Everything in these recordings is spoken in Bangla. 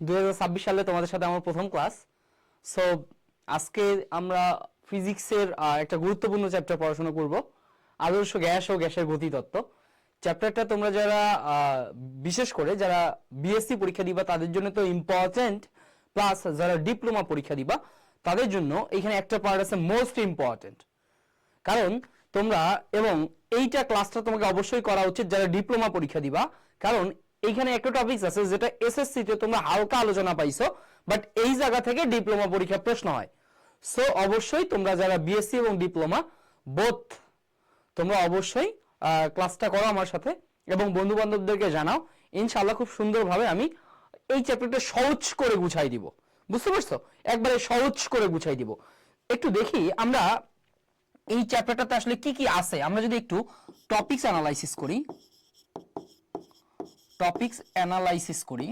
2026 সালে তোমাদের সাথে আমার প্রথম ক্লাস। সো আজকে আমরা ফিজিক্সের একটা গুরুত্বপূর্ণ চ্যাপ্টার পড়াশোনা করব, আদর্শ গ্যাস ও গ্যাসের গতিতত্ত্ব। চ্যাপ্টারটা তোমরা যারা বিশেষ করে যারা বিএসসি পরীক্ষা দিবা তাদের জন্য তো ইম্পর্টেন্ট, প্লাস যারা ডিপ্লোমা পরীক্ষা দিবা তাদের জন্য এখানে একটা পার্ট আছে মোস্ট ইম্পর্টেন্ট। কারণ তোমরা এবং এইটা ক্লাসটা তোমাকে অবশ্যই করা উচিত যারা ডিপ্লোমা পরীক্ষা দিবা, কারণ এইখানে একটা টপিকস আছে যেটা এসএসসি তে তোমরা হালকা আলোচনা পাইছো, বাট এই জায়গা থেকে ডিপ্লোমা পরীক্ষা প্রশ্ন হয়। সো অবশ্যই তোমরা যারা বিএসসি এবং ডিপ্লোমা বোথ তোমরা অবশ্যই ক্লাসটা করো আমার সাথে এবং বন্ধু বান্ধবদেরকে জানাও। ইনশাআল্লাহ খুব সুন্দরভাবে আমি এই চ্যাপ্টারটা সহজ করে গুছাই দিব, বুঝতে পারছো? একবারে সহজ করে গুছাই দিব। একটু দেখি আমরা এই চ্যাপ্টারটাতে আসলে কি কি আছে। আমরা যদি একটু টপিকস অ্যানালাইসিস করি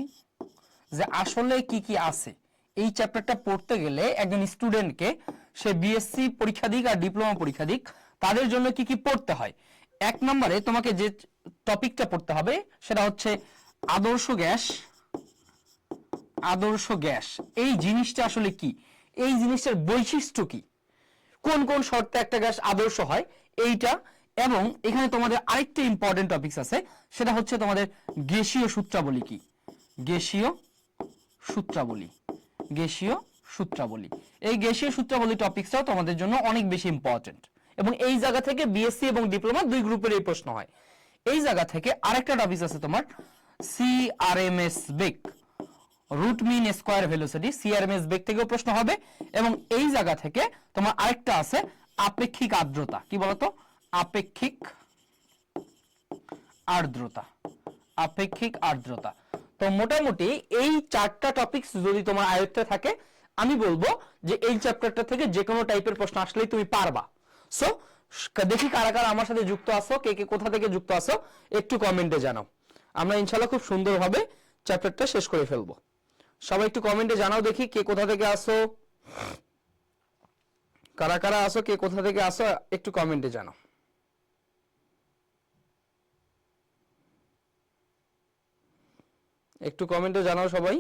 যে আসলে কি কি আছে এই চ্যাপ্টারটা পড়তে গেলে একজন স্টুডেন্টকে, সে বিএসসি পরীক্ষা দিক আর ডিপ্লোমা পরীক্ষা দিক, তাদের জন্য কি কি পড়তে হয়। এক নম্বরে তোমাকে যে টপিকটা পড়তে হবে সেটা হচ্ছে আদর্শ গ্যাস। এই জিনিসটা আসলে কি, এই জিনিসটার বৈশিষ্ট্য কি, কোন কোন শর্তে একটা গ্যাস আদর্শ হয় এইটা। এবং এখানে তোমাদের আরেকটা ইম্পর্টেন্ট টপিকস আছে, সেটা হচ্ছে তোমাদের গ্যাসীয় সূত্রাবলী কি, গ্যাসীয় সূত্রাবলী। এই গ্যাসীয় সূত্রাবলী টপিকসটাও তোমাদের জন্য অনেক বেশি ইম্পর্টেন্ট এবং এই জায়গা থেকে বিএসসি এবং ডিপ্লোমা দুই গ্রুপের এই প্রশ্ন হয়। এই জায়গা থেকে আরেকটা টপিকস আছে তোমার সিআরএমএস বেগ, root mean square velocity. CRMS বেগ থেকেও প্রশ্ন হবে এবং এই জায়গা থেকে তোমার আরেকটা আছে আপেক্ষিক আর্দ্রতা। কি বলতো? আপেক্ষিক আর্দ্রতা। তো মোটামুটি এই চারটা টপিকস যদি তোমার আয়ত্তে থাকে, আমি বলবো যে এই চ্যাপ্টারটা থেকে যে কোনো টাইপের প্রশ্ন আসলেই তুমি পারবা। সো দেখি কারা কারা আমার সাথে যুক্ত আছো, কে কে কোথা থেকে যুক্ত আছো একটু কমেন্টে জানাও। আমরা ইনশাআল্লাহ খুব সুন্দরভাবে চ্যাপ্টারটা শেষ করে ফেলবো। সবাই একটু কমেন্টে জানাও দেখি কে কোথা থেকে আসো, কারা কারা আসো, কে কোথা থেকে আসো একটু কমেন্টে জানাও। একটু কমেন্টে জানাও সবাই।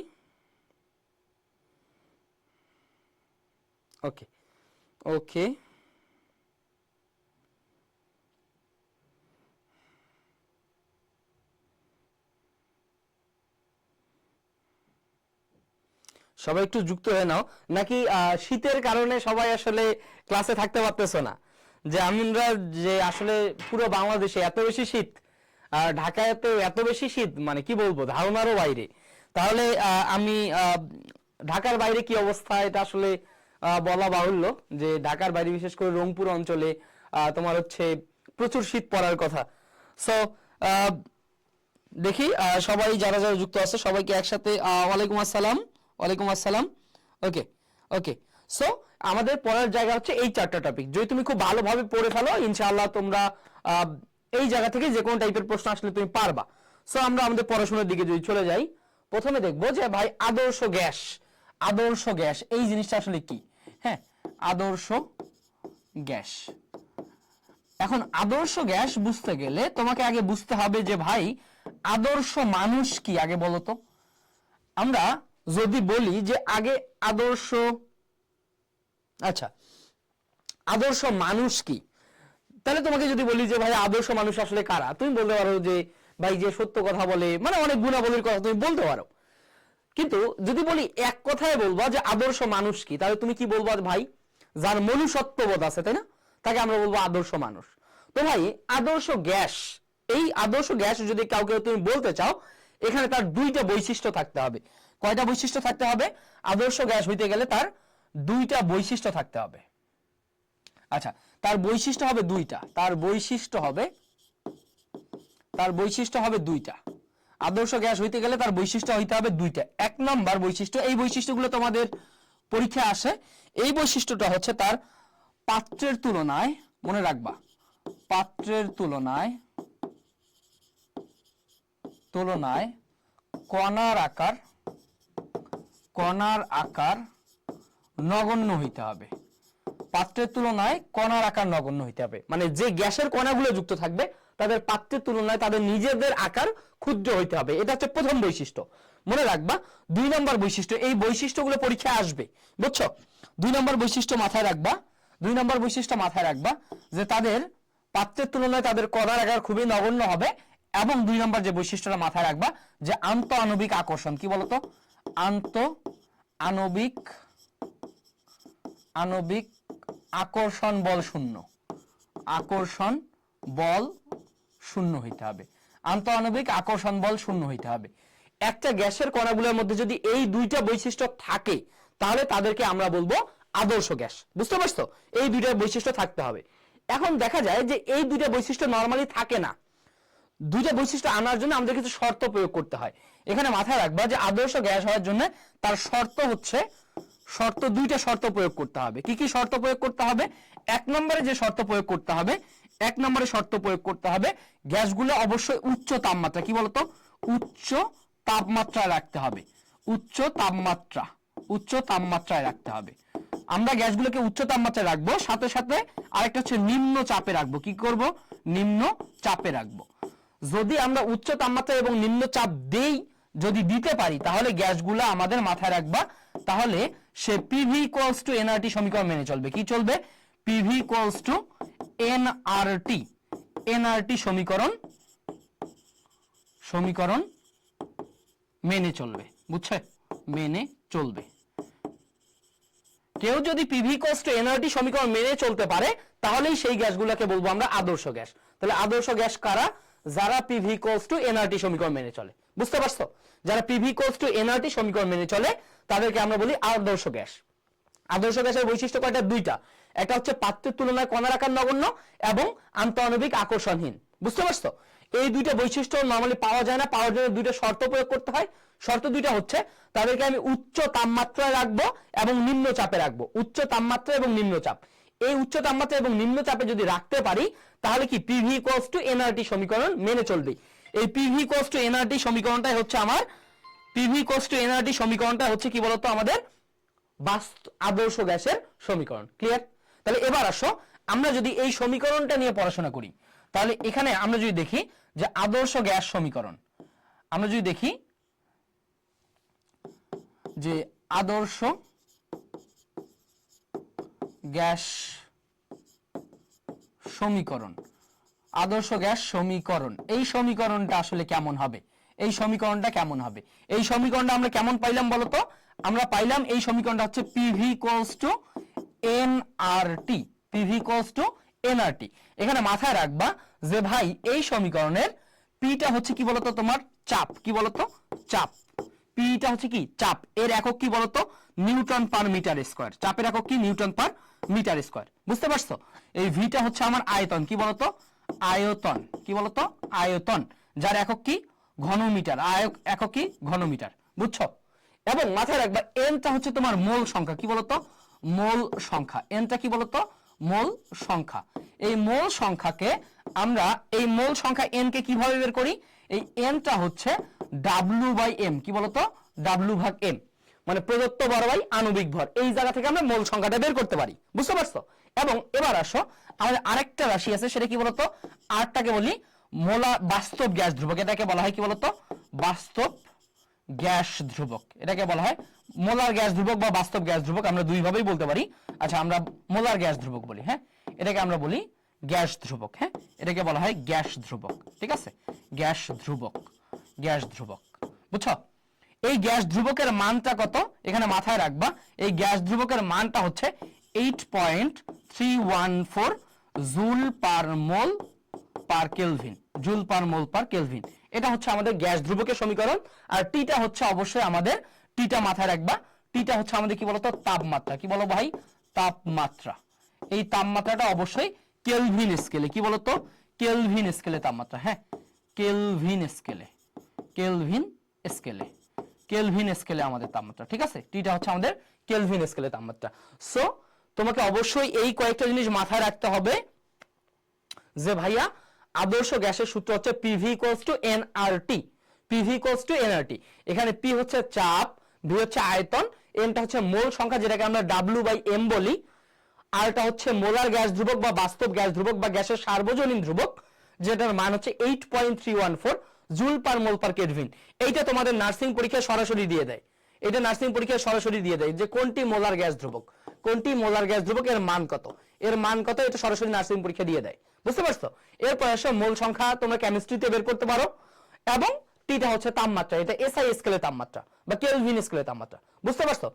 ওকে ওকে সবাই একটু যুক্ত হয়ে নাও। নাকি শীতের কারণে সবাই আসলে ক্লাসে থাকতে পারতেছো না? যে আমরা যে আসলে পুরো বাংলাদেশে এত বেশি শীত, ঢাকায় এত বেশি শীত, মানে কি বলবো, ধারণারও বাইরে। তাহলে আমি ঢাকার বাইরে কি অবস্থা এটা আসলে বলা বাহুল্য, যে ঢাকার বাইরে বিশেষ করে রংপুর অঞ্চলে তোমার হচ্ছে প্রচুর শীত পড়ার কথা। সো দেখি সবাই যারা যারা যুক্ত আছে সবাইকে একসাথে ওয়ালাইকুম আসসালাম। ওকে ওকে। সো আমাদের পড়ার জায়গা হচ্ছে এই চারটা টপিক। যদি তুমি খুব ভালোভাবে পড়ে ফেলো, ইনশাআল্লাহ তোমরা এই জায়গা থেকে যে কোনো টাইপের প্রশ্ন আসলে তুমি পারবা। সো আমরা আমাদের পড়াশোনার দিকে যদি চলে যাই, প্রথমে দেখবো যে ভাই আদর্শ গ্যাস এই জিনিসটা আসলে কি। হ্যাঁ, আদর্শ গ্যাস। এখন আদর্শ গ্যাস বুঝতে গেলে তোমাকে আগে বুঝতে হবে যে ভাই আদর্শ মানুষ কি। আগে বলো তো, আমরা যদি বলি যে আগে আদর্শ মানুষ কি, তাহলে তোমাকে যদি বলি যে ভাই আদর্শ মানুষ আসলে কারা, তুমি বলতে পারো যে ভাই যে সত্য কথা বলে, মানে অনেক গুণাবলীর কথা তুমি বলতে পারো। কিন্তু যদি বলি এক কথায় বলবা যে আদর্শ মানুষ কি, তাহলে তুমি কি বলবা? ভাই যার মনুষ্যত্ববোধ আছে, তাই না, তাকে আমরা বলবো আদর্শ মানুষ। তো ভাই আদর্শ গ্যাস, এই আদর্শ গ্যাস যদি কাউকে তুমি বলতে চাও, এখানে তার দুইটা বৈশিষ্ট্য থাকতে হবে। কয়টা বৈশিষ্ট্য থাকতে হবে? আদর্শ গ্যাস হইতে গেলে তার দুইটা বৈশিষ্ট্য থাকতে হবে। আচ্ছা, তার বৈশিষ্ট্য হবে দুইটা। তার বৈশিষ্ট্য হবে দুইটা। আদর্শ গ্যাস হইতে গেলে তার বৈশিষ্ট্য হইতে হবে দুইটা। এক নাম্বার বৈশিষ্ট্য, এই বৈশিষ্ট্যগুলো তোমাদের পরীক্ষায় আসে, এই বৈশিষ্ট্যটা হচ্ছে তার পাত্রের তুলনায়, মনে রাখবা, পাত্রের তুলনায় কণার আকার নগণ্য হইতে হবে। পাত্রের তুলনায় কণার আকার নগণ্য হইতে হবে, মানে যে গ্যাসের কণাগুলো যুক্ত থাকবে তাদের পাত্রের তুলনায় তাদের নিজেদের আকার ক্ষুদ্র হইতে হবে। এটা হচ্ছে প্রথম বৈশিষ্ট্য, মনে রাখবা। 2 নম্বর বৈশিষ্ট্য, এই বৈশিষ্ট্যগুলো পরীক্ষায় আসবে, বুঝছো? 2 নম্বর বৈশিষ্ট্য মাথায় রাখবা, 2 নম্বর বৈশিষ্ট্য মাথায় রাখবা যে তাদের পাত্রের তুলনায় তাদের কণার আকার খুবই নগণ্য হবে। এবং 2 নম্বর যে বৈশিষ্ট্যটা মাথায় রাখবা যে আন্ত আণবিক আকর্ষণ, কি বলতো? আন্ত আণবিক আকর্ষণ বল শূন্য, আকর্ষণ বল শূন্য হইতে হবে। আন্ত আণবিক আকর্ষণ বল শূন্য হইতে হবে। একটা গ্যাসের কণাগুলোর মধ্যে যদি এই 2টা বৈশিষ্ট্য থাকে তাহলে তাদেরকে আমরা বলবো আদর্শ গ্যাস, বুঝতে পারছো? এই 2টা বৈশিষ্ট্য থাকতে হবে। এখন দেখা যায় যে এই 2টা বৈশিষ্ট্য নরমালি থাকে না। 2টা বৈশিষ্ট্য আনার জন্য আমাদের কিছু শর্ত প্রয়োগ করতে হয়। এখানে মাথায় রাখবা যে আদর্শ গ্যাস হওয়ার জন্য তার শর্ত হচ্ছে, 2টা শর্ত প্রয়োগ করতে হবে। কি কি শর্ত প্রয়োগ করতে হবে? 1 নম্বরে যে শর্ত প্রয়োগ করতে হবে, 1 নম্বরে শর্ত প্রয়োগ করতে হবে গ্যাসগুলো অবশ্যই উচ্চ তাপমাত্রা, কি বলতো? উচ্চ তাপমাত্রায় রাখতে হবে। উচ্চ তাপমাত্রায় রাখতে হবে। আমরা গ্যাসগুলোকে উচ্চ তাপমাত্রায় রাখবো, সাথে সাথে আরেকটা হচ্ছে নিম্ন চাপে রাখবো। কি করব? নিম্ন চাপে রাখবো। যদি আমরা উচ্চ তাপমাত্রা এবং নিম্ন চাপ দেই, যদি দিতে পারি, তাহলে গ্যাসগুলো আমাদের মাথায় রাখবা, তাহলে সে পিভি ইকুয়ালস টু এনআরটি সমীকরণ মেনে চলবে। কি চলবে? পিভি ইকুয়ালস টু এনআরটি সমীকরণ মেনে চলবে, বুঝছে? মেনে চলবে। কেউ যদি পিভি ইকুয়ালস টু এনআরটি সমীকরণ মেনে চলতে পারে তাহলেই সেই গ্যাসগুলোকে বলবো আমরা আদর্শ গ্যাস। তাহলে আদর্শ গ্যাস কারা? যারা পিভি ইকুয়ালস টু এনআরটি সমীকরণ মেনে চলে, বুঝতে পারছো? যারা পিভি ইকুয়ালস টু এনআরটি সমীকরণ মেনে চলে তাদেরকে আমরা বলি আদর্শ গ্যাস। আদর্শ গ্যাসের বৈশিষ্ট্য কয়টা? 2টা। একটা হচ্ছে পাত্রের তুলনায় কণার আকার নগণ্য এবং আন্তঃআণবিক আকর্ষণহীন, বুঝতে পারছো? এই 2টা বৈশিষ্ট্য নরমালি পাওয়া যায় না, পাওয়ার জন্য 2টা শর্ত প্রয়োগ করতে হয়। শর্ত 2টা হচ্ছে তাদেরকে আমি উচ্চ তাপমাত্রায় রাখবো এবং নিম্ন চাপে রাখবো। উচ্চ তাপমাত্রা এবং নিম্ন চাপ, এই উচ্চ তাপমাত্রা এবং নিম্ন চাপে যদি রাখতে পারি তাহলে কি পিভি ইকুয়ালস টু এনআরটি সমীকরণ মেনে চলবে। এই পিভি ইকুয়ালস টু এনআরটি সমীকরণটাই হচ্ছে আমার, পিভি ইকুয়ালস টু এনআরটি সমীকরণটা হচ্ছে কি বলতো? আমাদের আদর্শ গ্যাসের সমীকরণ। ক্লিয়ার? তাহলে এবার আসো আমরা যদি এই সমীকরণটা নিয়ে পড়াশোনা করি, তাহলে এখানে আমরা যদি দেখি যে আদর্শ গ্যাস সমীকরণ, আমরা যদি দেখি যে আদর্শ গ্যাস সমীকরণ, আদর্শ গ্যাস সমীকরণ, এই সমীকরণটা আসলে কেমন হবে? এই সমীকরণটা কেমন হবে? এই সমীকরণটা আমরা কেমন পাইলাম বলতো? আমরা পাইলাম এই সমীকরণটা হচ্ছে PV equals to nRT, PV equals to nRT. এখানে মাথায় রাখবা যে ভাই এই সমীকরণের পিটা হচ্ছে কি বলতো? তোমার চাপ। কি বলতো? চাপ। পিটা হচ্ছে কি? চাপ। এর একক কি বলতো? Newton per metre square. চাপের একক কি? নিউটন পার মিটার স্কয়ার, বুঝতে পারছো? এই ভিটা হচ্ছে আমার আয়তন। কি বলতো? আয়তন। কি বলতো? আয়তন, যার একক কি? ঘনমিটার। একক কি? ঘনমিটার, বুঝছো? এবং মাথায় রাখবা এনটা হচ্ছে তোমার মোল সংখ্যা। কি বলতো? মোল সংখ্যা। এনটা কি বলতো? মোল সংখ্যা। এই মোল সংখ্যাকে আমরা, এই মোল সংখ্যা এন কে কিভাবে বের করি? এই এনটা হচ্ছে ডাব্লিউ বাই এম। কি বলতো? ডাব্লিউ ভাগ এম, মানে প্রদত্ত ভর বাই আণবিক ভর। এই জায়গা থেকে আমরা মোল সংখ্যাটা বের করতে পারি, বুঝতে পারছো? এবং এবার আসো আমাদের আরেকটা রাশি আছে, সেটা কি বলতো? আরটাকে বলি বাস্তব গ্যাস ধ্রুবক। এটাকে বলা হয় কি বলতো? বাস্তব গ্যাস ধ্রুবক। এটাকে বলা হয় মোলার গ্যাস ধ্রুবক বা বাস্তব গ্যাস ধ্রুবক, আমরা দুই ভাবেই বলতে পারি। আচ্ছা, আমরা মোলার গ্যাস ধ্রুবক বলি, হ্যাঁ, এটাকে আমরা বলি গ্যাস ধ্রুবক। হ্যাঁ, এটাকে বলা হয় গ্যাস ধ্রুবক, ঠিক আছে? গ্যাস ধ্রুবক, গ্যাস ধ্রুবক, বুঝছো? এই গ্যাস ধ্রুবকের মানটা কত এখানে মাথায় রাখবা। এই গ্যাস ধ্রুবকের মানটা হচ্ছে 8.314 জুল পার মোল পার কেলভিন, জুল পার মোল পার কেলভিন। এটা হচ্ছে আমাদের গ্যাস ধ্রুবকের সমীকরণ। আর টিটা হচ্ছে অবশ্যই আমাদের, টিটা মাথায় রাখবা, টিটা হচ্ছে আমাদের কি বলতো? তাপমাত্রা। কি বলো ভাই? তাপমাত্রা। এই তাপমাত্রাটা অবশ্যই কেলভিন স্কেলে। কি বলতো? কেলভিন স্কেলে তাপমাত্রা। হ্যাঁ, কেলভিন স্কেলে, কেলভিন স্কেলে, কেলভিন স্কেলে আমাদের তাপমাত্রা, ঠিক আছে? টিটা হচ্ছে আমাদের কেলভিন স্কেলে তাপমাত্রা। সো তোমাকে অবশ্যই এই কয়েকটা জিনিস মাথায় রাখতে হবে যে ভাইয়া আদর্শ গ্যাসের সূত্র হচ্ছে PV equals to nRT. PV equals to nRT. এখানে পি হচ্ছে চাপ, ভি হচ্ছে আয়তন, এনটা হচ্ছে মোল সংখ্যা যেটাকে আমরা ডাব্লিউ বাই এম বলি, আরটা হচ্ছে মোলার গ্যাস ধ্রুবক বা বাস্তব গ্যাস ধ্রুবক বা গ্যাসের সার্বজনীন ধ্রুবক, যেটার মান হচ্ছে 8.314 জুল পার মোল পার কেলভিন। এইটা তোমাদের নার্সিং পরীক্ষায় সরাসরি দিয়ে দেয়, এটা নার্সিং পরীক্ষায় সরাসরি দিয়ে দেয় যে কোনটি মোলার গ্যাস ধ্রুবক, কোনটি মোলার গ্যাস ধ্রুবক, এর মান কত, এর মান কত, এটা সরাসরি নার্সিং পরীক্ষা দিয়ে দেয়। বুঝতে পারছো? এরপর এসে মোল সংখ্যা তোমরা কেমিস্ট্রিতে বের করতে পারো, এবং টিটা হচ্ছে তাপমাত্রা, এটা এসআই স্কেলের তাপমাত্রা বা কেলভিন স্কেলের তাপমাত্রা। বুঝতে পারছো?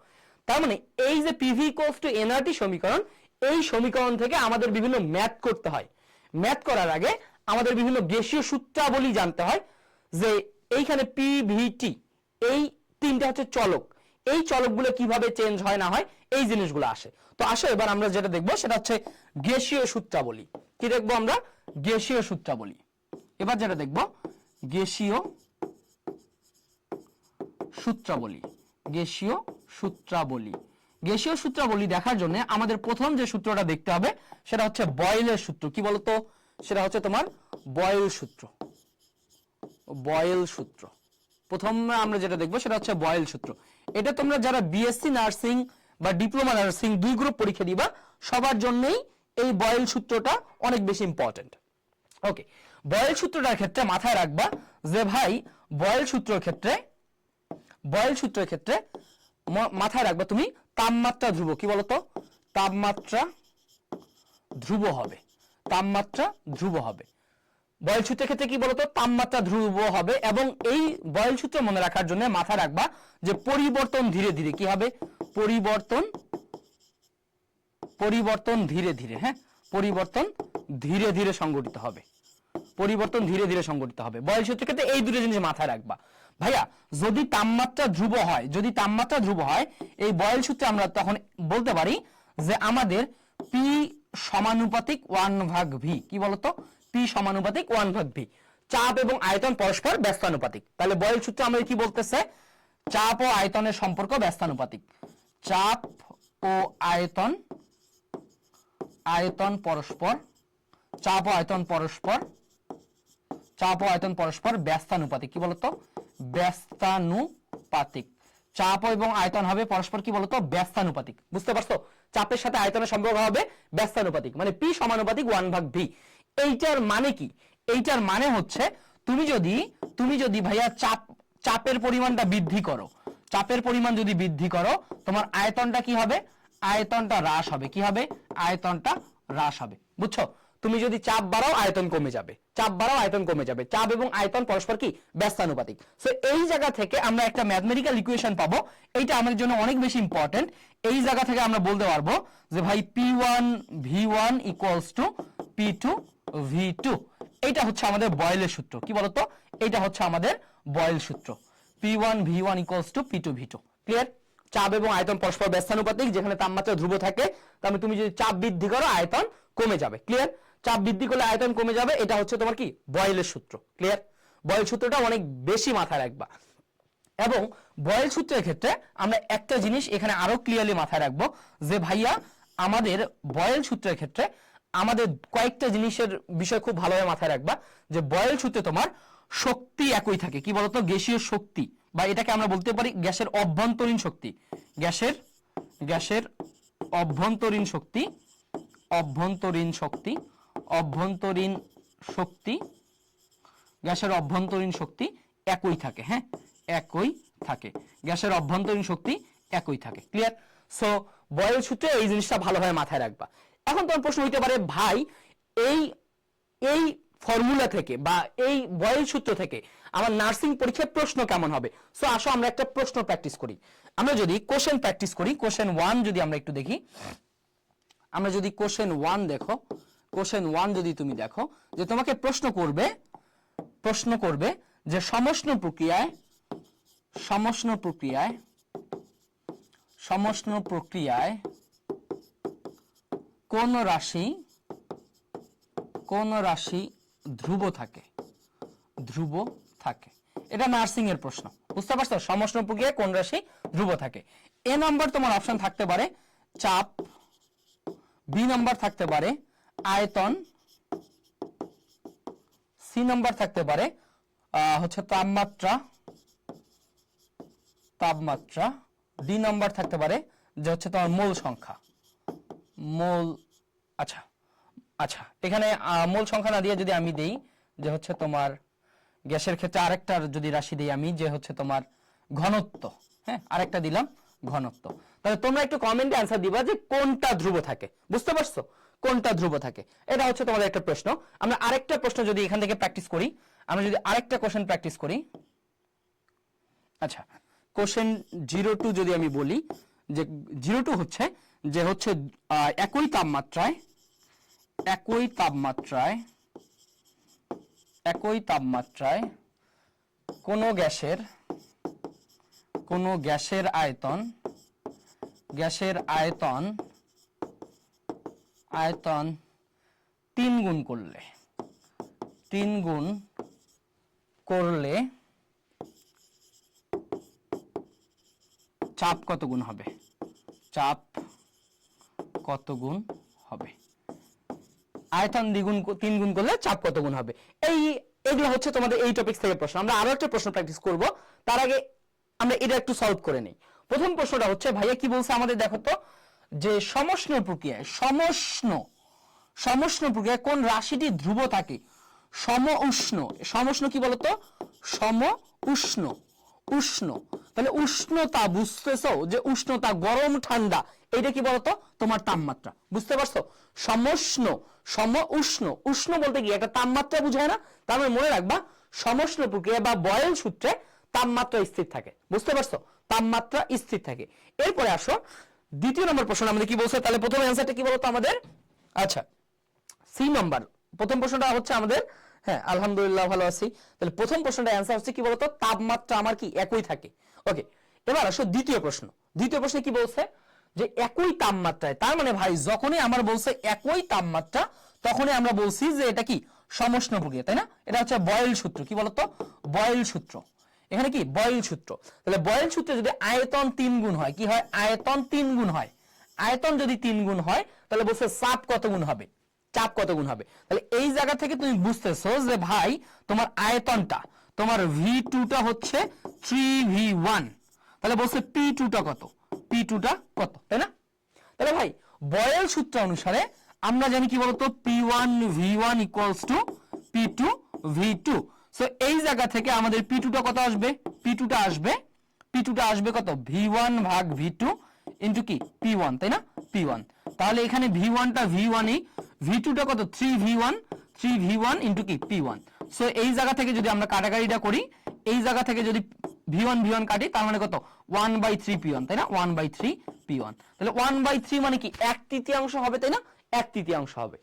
তার মানে এই যে পিভি ইকুয়ালস টু এনআরটি সমীকরণ, এই সমীকরণ থেকে আমাদের বিভিন্ন ম্যাথ করতে হয়। ম্যাথ করার আগে আমাদের বিভিন্ন গ্যাসীয় সূত্রাবলী জানতে হয়, যে এইখানে পিভিটি এই তিনটা হচ্ছে চলক, এই চলকগুলো কিভাবে চেঞ্জ হয় না হয়, এই জিনিসগুলো আসে। তো আসো এবার আমরা যেটা দেখবো সেটা হচ্ছে গ্যাসীয় সূত্রাবলী। কি দেখবো আমরা? গ্যাসীয় সূত্রাবলী। এবার যেটা দেখবো গ্যাসীয় সূত্রাবলী। গ্যাসীয় সূত্রাবলী, গ্যাসীয় সূত্রাবলী দেখার জন্য আমাদের প্রথম যে সূত্রটা দেখতে হবে সেটা হচ্ছে বয়েলের সূত্র। কি বলতো? সেটা হচ্ছে তোমার বয়েল সূত্র। বয়েল সূত্র প্রথম আমরা যেটা দেখবো সেটা হচ্ছে বয়েল সূত্র। এটা তোমরা যারা বিএসসি নার্সিং বা ডিপ্লোমা নার্সিং 2 গ্রুপ পরীক্ষা দিবা সবার জন্যই এই বয়েল সূত্রটা অনেক বেশি ইম্পর্টেন্ট। ওকে, বয়েল সূত্রটার ক্ষেত্রে মাথায় রাখবা যে ভাই বয়েল সূত্রের ক্ষেত্রে মাথায় রাখবা তুমি তাপমাত্রা ধ্রুব। কি বলতো? তাপমাত্রা ধ্রুব হবে, তাপমাত্রা ধ্রুব হবে। বয়েল সূত্রের ক্ষেত্রে কি বলতো? তাপমাত্রা ধ্রুব হবে। এবং এই বয়েল সূত্র মনে রাখার জন্য মাথায় রাখবা যে পরিবর্তন ধীরে ধীরে কি হবে? পরিবর্তন ধীরে ধীরে, হ্যাঁ, পরিবর্তন ধীরে ধীরে সংঘটিত হবে, পরিবর্তন ধীরে ধীরে সংঘটিত হবে। বয়েল সূত্রের ক্ষেত্রে এই দুটো জিনিস মাথায় রাখবা। ভাইয়া যদি তাপমাত্রা ধ্রুব হয়, যদি তাপমাত্রা ধ্রুব হয়, এই বয়েল সূত্রে আমরা তখন বলতে পারি যে আমাদের পি সমানুপাতিক 1/v। কি বলতো? পি সমানুপাতিক 1/v। চাপ এবং আয়তন পরস্পর ব্যস্তানুপাতিক। তাহলে বয়েল সূত্র আমাদের কি বলতেছে? চাপ ও আয়তনের সম্পর্ক ব্যস্তানুপাতিক। চাপ ও আয়তন, আয়তন পরস্পর, চাপ ও আয়তন পরস্পর, চাপ ও আয়তন পরস্পর ব্যস্তানুপাতিক। কি বলতো? ব্যস্তানুপাতিক। চাপ এবং আয়তন হবে পরস্পর কি বলতো? ব্যস্তানুপাতিক। বুঝতে পারছো? চাপের সাথে আয়তনের সম্পর্ক হবে ব্যস্তানুপাতিক, মানে পি সমানুপাতিক 1/v। এইটার মানে কি? এইটার মানে হচ্ছে তুমি যদি ভাইয়া চাপের পরিমাণটা বৃদ্ধি করো, চাপের পরিমাণ যদি বৃদ্ধি করো, তোমার আয়তনটা কি হবে? আয়তনটা হ্রাস হবে। কি হবে? আয়তনটা হ্রাস হবে। বুঝছো? তুমি যদি চাপ বাড়াও আয়তন কমে যাবে, চাপ বাড়াও আয়তন কমে যাবে। চাপ এবং আয়তন পরস্পর কি? ব্যস্তানুপাতিক। সো এই জায়গা থেকে আমরা একটা ম্যাথমেটিক্যাল ইকুয়েশন পাবো, এইটা আমাদের জন্য অনেক বেশি ইম্পর্টেন্ট। এই জায়গা থেকে আমরা বলতে পারবো যে ভাই P1 V1 equals to P2 V2। এইটা হচ্ছে আমাদের বয়েলের সূত্র। কি বলতো? এইটা হচ্ছে আমাদের বয়েল সূত্র। P1 V1 equals to P2 V2। Clear? চাপ এবং আয়তন পরস্পর ব্যস্তানুপাতিক, যেখানে তাপমাত্রা ধ্রুব থাকে, তাহলে তুমি যদি চাপ বৃদ্ধি করো আয়তন কমে যাবে। ক্লিয়ার? চাপ বৃদ্ধি করলে আয়তন কমে যাবে, এটা হচ্ছে তোমার কি? বয়েলের সূত্র। ক্লিয়ার? বয়েল সূত্রটা অনেক বেশি মাথায় রাখবা। এবং বয়েল সূত্রের ক্ষেত্রে আমরা একটা জিনিস এখানে আরো ক্লিয়ারলি মাথায় রাখবো যে ভাইয়া আমাদের বয়েল সূত্রের ক্ষেত্রে আমাদের কয়েকটা জিনিসের বিষয় খুব ভালোভাবে মাথায় রাখবা। যে বয়েল সূত্রে তোমার শক্তি একই থাকে। কি বলতো? গ্যাসীয় শক্তি, বা এটাকে আমরা বলতে পারি গ্যাসের অভ্যন্তরীণ শক্তি। গ্যাসের অভ্যন্তরীণ শক্তি, অভ্যন্তরীণ শক্তি, অভ্যন্তরীণ শক্তি, গ্যাসের অভ্যন্তরীণ শক্তি একই থাকে। হ্যাঁ, একই থাকে। গ্যাসের অভ্যন্তরীণ শক্তি একই থাকে। ক্লিয়ার? সো বয়েল সূত্রে এই জিনিসটা ভালোভাবে মাথায় রাখবা। এখন তোমার প্রশ্ন হইতে পারে ভাই এই ফর্মুলা থেকে বা এই বয়েল সূত্র থেকে আমার নার্সিং পরীক্ষায় প্রশ্ন কেমন হবে? সো আসো আমরা একটা প্রশ্ন প্র্যাকটিস করি। আমরা যদি কোশ্চেন প্র্যাকটিস করি, কোশ্চেন 1 যদি আমরা একটু দেখি, আমরা যদি কোশ্চেন 1 দেখো, কোশ্চেন 1 যদি তুমি দেখো যে তোমাকে প্রশ্ন করবে যে সমষ্ণ প্রক্রিয়ায় কোন রাশি ধ্রুব থাকে। এটা নার্সিং এর প্রশ্ন। বুঝতে পারছো? সমষ্ণ প্রক্রিয়ায় কোন রাশি ধ্রুব থাকে। এ নাম্বার তোমার অপশন থাকতে পারে চাপ, বি নাম্বার থাকতে পারে আয়তন, সি নাম্বার থাকতে পারে হচ্ছে তাপমাত্রা, ডি নাম্বার থাকতে পারে যে হচ্ছে তোমার মোল সংখ্যা, মোল। আচ্ছা, আচ্ছা, এখানে মূল সংখ্যা না দিয়ে যদি আমি দেই যে হচ্ছে তোমার গ্যাসের ক্ষেত্রে আরেকটার যদি রাশি দেই আমি যে হচ্ছে তোমার ঘনত্ব, হ্যাঁ আরেকটা দিলাম ঘনত্ব, তাহলে তোমরা একটু কমেন্টে অ্যান্সার দিবা যে কোনটা ধ্রুব থাকে, বুঝতে পারছো কোনটা ধ্রুব থাকে। এটা হচ্ছে তোমাদের একটা প্রশ্ন। আমরা আরেকটা প্রশ্ন যদি এখান থেকে প্র্যাকটিস করি, আমরা যদি আরেকটা কোশ্চেন প্র্যাকটিস করি, আচ্ছা কোশ্চেন 02 যদি আমি বলি যে 02 হচ্ছে যে হচ্ছে একই তাপমাত্রায় কোন গ্যাসের আয়তন 3 গুণ করলে চাপ কত গুণ হবে, আয়তন 3 গুণ করলে চাপ কত গুণ হবে। এগুলো হচ্ছে তোমাদের এই টপিক থেকে প্রশ্ন। আমরা আরো একটা প্রশ্ন প্র্যাকটিস করব, তার আগে আমরা এটা একটু সলভ করে নিই। প্রথম প্রশ্নটা হচ্ছে ভাইয়া কি বলছে আমাদের, দেখো তো যে সমষ্ণ প্রক্রিয়ায় কোন রাশিটি ধ্রুব থাকে? সমউষ্ণ কি বলতো? উষ্ণ। তাহলে উষ্ণতা বুঝতেছো যে উষ্ণতা গরম ঠান্ডা, এটা কি বলতো? তোমার তাপমাত্রা, বুঝতে পারছো? উষ্ণ বলতে কি একটা তাপমাত্রা বুঝায় না? তার মানে মনে রাখবা সমষ্ণ প্রক্রিয়া বা বয়েল সূত্রে তাপমাত্রা স্থির থাকে, বুঝতে পারছো? তাপমাত্রা স্থির থাকে। এরপরে আসো দ্বিতীয় নম্বর প্রশ্ন আমাদের কি বলছে, তাহলে প্রথম অ্যান্সারটা কি বলতো আমাদের? আচ্ছা সি নাম্বার প্রথম প্রশ্নটা হচ্ছে আমাদের, হ্যাঁ আলহামদুলিল্লাহ ভালো আছি। তাহলে প্রথম প্রশ্নটা অ্যান্সার হচ্ছে কি বলতো? তাপমাত্রা আমার কি একই থাকে। ওকে, এবার আসো দ্বিতীয় প্রশ্নে কি বলছে যে একই তাপমাত্রায়, তার মানে ভাই যখনই আমার বলছে একই তাপমাত্রা তখনই আমরা বলছি যে এটা কি সমষ্ণ প্রক্রিয়া, তাই না? এটা হচ্ছে বয়েল সূত্র। কি বলতো? বয়েল সূত্র। এখানে কি বয়েল সূত্র। তাহলে বয়েল সূত্রে যদি আয়তন 3 গুণ হয়, কি হয়? আয়তন 3 গুণ হয়। আয়তন যদি 3 গুণ হয় তাহলে বলছে চাপ কত গুণ হবে? তাহলে এই জায়গা থেকে তুমি বুঝতেছো যে ভাই তোমার আয়তনটা, তোমার V2 টা হচ্ছে 3V1, তাহলে বলছে P2 টা কত? তাই না? তাহলে ভাই বয়েল সূত্র অনুসারে আমরা জানি কি বলতো? P1V1 equals to P2V2। So এই জায়গা থেকে আমাদের P2 টা কত আসবে? P2 টা আসবে কত? V1 ভাগ V2 ইনটু কি P1, তাই না? P1। তাহলে এখানে V1 টা V1ই, V2 টা কত? 3V1 ইনটু কি P1। সো এই জায়গা থেকে যদি আমরা কাটাকাটিটা করি, এই জায়গা থেকে যদি V1 কাটি, তার মানে কত? 1/3 P1, তাই না? 1/3 P1। তাহলে 1/3 মানে কি 1/3 হবে, তাই না? 1/3 হবে।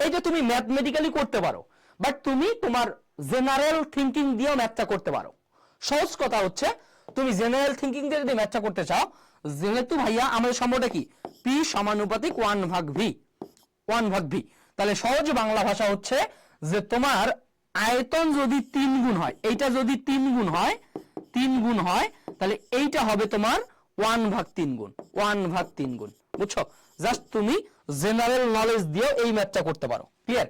এইটা তুমি ম্যাথমেটিক্যালি করতে পারো, বাট তুমি তোমার জেনারেল থিংকিং দিয়েও ম্যাথটা করতে পারো। সহজ কথা হচ্ছে তুমি জেনারেল থিংকিং দিয়ে যদি ম্যাথটা করতে চাও, যেহেতু ভাইয়া আমাদের সম্পর্কটা কি P সমানুপাতিক 1/V, তাহলে সহজ বাংলা ভাষা হচ্ছে যে তোমার আয়তন যদি 3 গুণ হয়, এইটা যদি 3 গুণ হয় তাহলে এইটা হবে তোমার 1/3 গুণ, বুঝছো? জাস্ট তুমি জেনারেল নলেজ দিয়ে এই ম্যাথটা করতে পারো। ক্লিয়ার?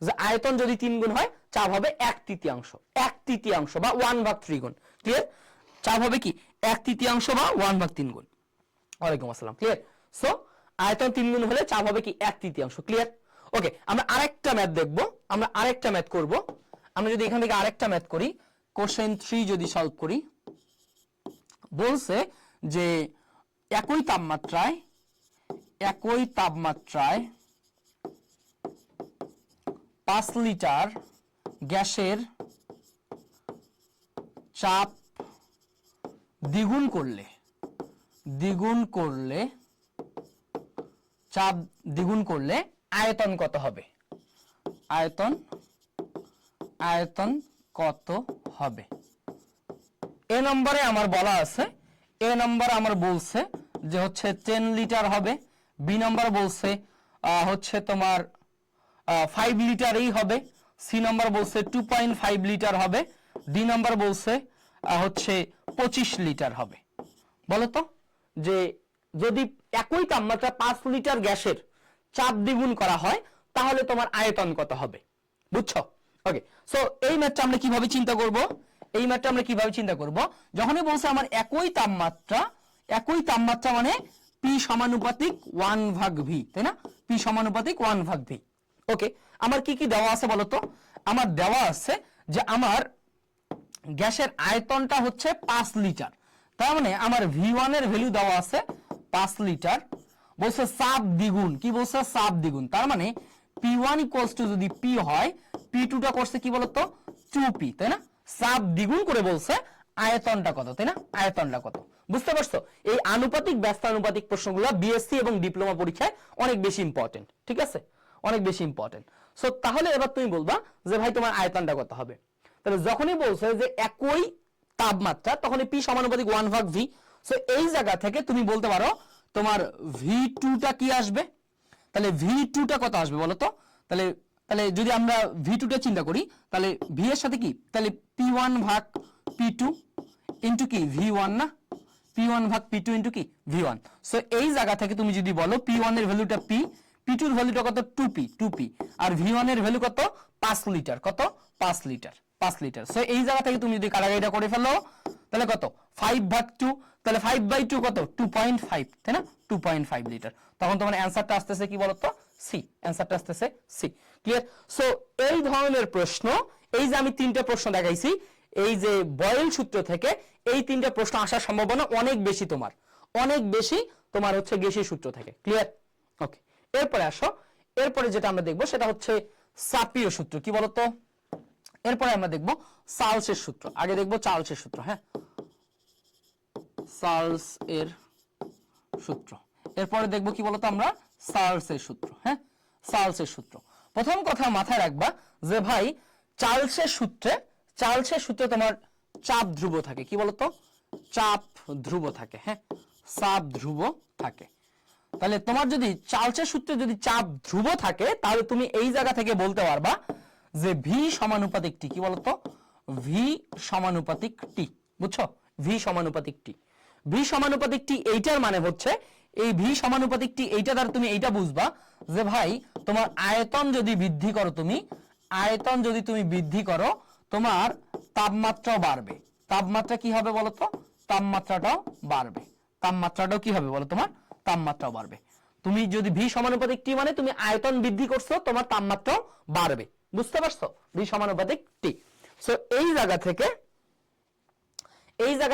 যে আয়তন যদি 3 গুণ হয় চাপ হবে 1/3 বা 1/3 গুণ। ক্লিয়ার? চাপ হবে কি 1/3 বা 1/3 গুণ। ওয়ালাইকুম আসসালাম। ক্লিয়ার? সো আয়তন 3 গুণ হলে চাপ হবে কি 1/3। ক্লিয়ার? ওকে, আমরা আরেকটা ম্যাথ দেখব, আমরা আরেকটা ম্যাথ করব। আমরা যদি এখান থেকে আরেকটা ম্যাথ করি, কোশ্চেন 3 যদি সলভ করি, বলছে যে একই তাপমাত্রায় 5 লিটার গ্যাসের চাপ দ্বিগুণ করলে আয়তন কত হবে? এ নম্বরে আমার বলা আছে, আমার বলছে যে হচ্ছে 10 লিটার হবে, বি নম্বর বলছে হচ্ছে তোমার 5 লিটারই হবে, সি নম্বর বলছে 2.5 লিটার হবে, ডি নম্বর বলছে হচ্ছে 25 লিটার হবে। বলতো যে যদি একই তাপমাত্রা 5 লিটার গ্যাসের চাপ দ্বিগুণ করা হয় তাহলে তোমার আয়তন কত হবে? বুঝছো? ওকে, সো এই ম্যাথটা আমরা কিভাবে চিন্তা করব? যখনই বলছে আমার একই তাপমাত্রা মানে P সমানুপাতিক 1/V, তাই না? P সমানুপাতিক 1/V। ওকে, আমার কি কি দেওয়া আছে বলতো? আমার দেওয়া আছে যে আমার গ্যাসের আয়তনটা হচ্ছে 5 লিটার, তার মানে আমার V1 এর ভ্যালু দেওয়া আছে 5 লিটার। বলছে চাপ দ্বিগুণ, কি বলছে? চাপ দ্বিগুণ, তার মানে P1 যদি P হয়, P2 টা করছে কি বলতো? 2P, তাই না? চাপ দ্বিগুণ করে বলছে আয়তনটা কত, তাই না? আয়তনটা কত, বুঝতে পারছো? এই আনুপাতিক ব্যস্তানুপাতিক প্রশ্নগুলো বিএসসি এবং ডিপ্লোমা পরীক্ষায় অনেক বেশি ইম্পর্টেন্ট, ঠিক আছে? অনেক বেশি ইম্পর্টেন্ট। সো তাহলে এবার তুমি বলবা যে ভাই তোমার আয়তনটা কত হবে? তাহলে যখনই বলছে যে একই তাপমাত্রা, তখনই P সমানুপাতিক 1/V। সো এই জায়গা থেকে তুমি বলতে পারো তোমার V2 টা কি আসবে? তাহলে V2 টা কত আসবে বলো তো? তাহলে তাহলে যদি আমরা V2 টা চিন্তা করি, তাহলে V এর সাথে কি, তাহলে P1/P2 ইনটু কি V1 না? P1/P2 ইনটু কি V1। সো এই জায়গা থেকে তুমি যদি বলো P1 এর ভ্যালুটা P, P2 এর ভ্যালুটা কত? 2P, আর V1 এর ভ্যালু কত? 5 লিটার। কত? 5 লিটার, 5 লিটার। সো এই জায়গা থেকে তুমি যদি কাটাকাটিটা করে ফেলো, তাহলে কত? 5/2, তাহলে 5/2 কত? 2.5, তাই না? 2.5 লিটার। তখন তোমার অ্যানসারটা আসতেছে কি বলতো? সি, অ্যানসারটা আসতেছে সি। ক্লিয়ার? সো এই ধরনের প্রশ্ন, এই যে আমি তিনটা প্রশ্ন দেখাইছি, এই যে বয়েল সূত্র থেকে এই তিনটা প্রশ্ন আসার সম্ভাবনা অনেক বেশি, তোমার অনেক বেশি তোমার হচ্ছে গ্যাসীয় সূত্র থেকে। ক্লিয়ার? ওকে, এরপরে আসো, এরপরে যেটা আমরা দেখবো সেটা হচ্ছে চাপীয় সূত্র। কি বলতো? এরপরে আমরা দেখব চার্লসের সূত্র। আগে দেখব চার্লসের সূত্র। হ্যাঁ, চার্লস এর সূত্র। এরপরে দেখব কি বলতো আমরা? চার্লসের সূত্র। হ্যাঁ, চার্লসের সূত্র। প্রথম কথা মাথায় রাখবা যে ভাই চার্লসের সূত্রে তোমার চাপ ধ্রুব থাকে। কি বলতো? চাপ ধ্রুব থাকে। হ্যাঁ, চাপ ধ্রুব থাকে। তাহলে তোমার যদি চার্লসের সূত্রে যদি চাপ ধ্রুব থাকে, তাহলে তুমি এই জায়গা থেকে বলতে পারবা যে ভি সমানুপাতিক টি। কি বলতো? ভি সমানুপাতিক টি। বুঝছো? ভি সমানুপাতিক টি। ভি সমানুপাতিক টি এইটার মানে হচ্ছে, এই ভি সমানুপাতিক টি এইটা দ্বারা তুমি এইটা বুঝবা যে ভাই তোমার আয়তন যদি বৃদ্ধি করো, তোমার তাপমাত্রাও বাড়বে। তাপমাত্রা কি হবে বলতো? তাপমাত্রাটাও বাড়বে। তাপমাত্রাটাও কি হবে বলো? তোমার তাপমাত্রাও বাড়বে। তুমি যদি ভি সমানুপাতিক টি মানে তুমি আয়তন বৃদ্ধি করছো, তোমার তাপমাত্রাও বাড়বে। বুঝতে পারছো? ভি সমানুপাতিক টি। সো এই জায়গা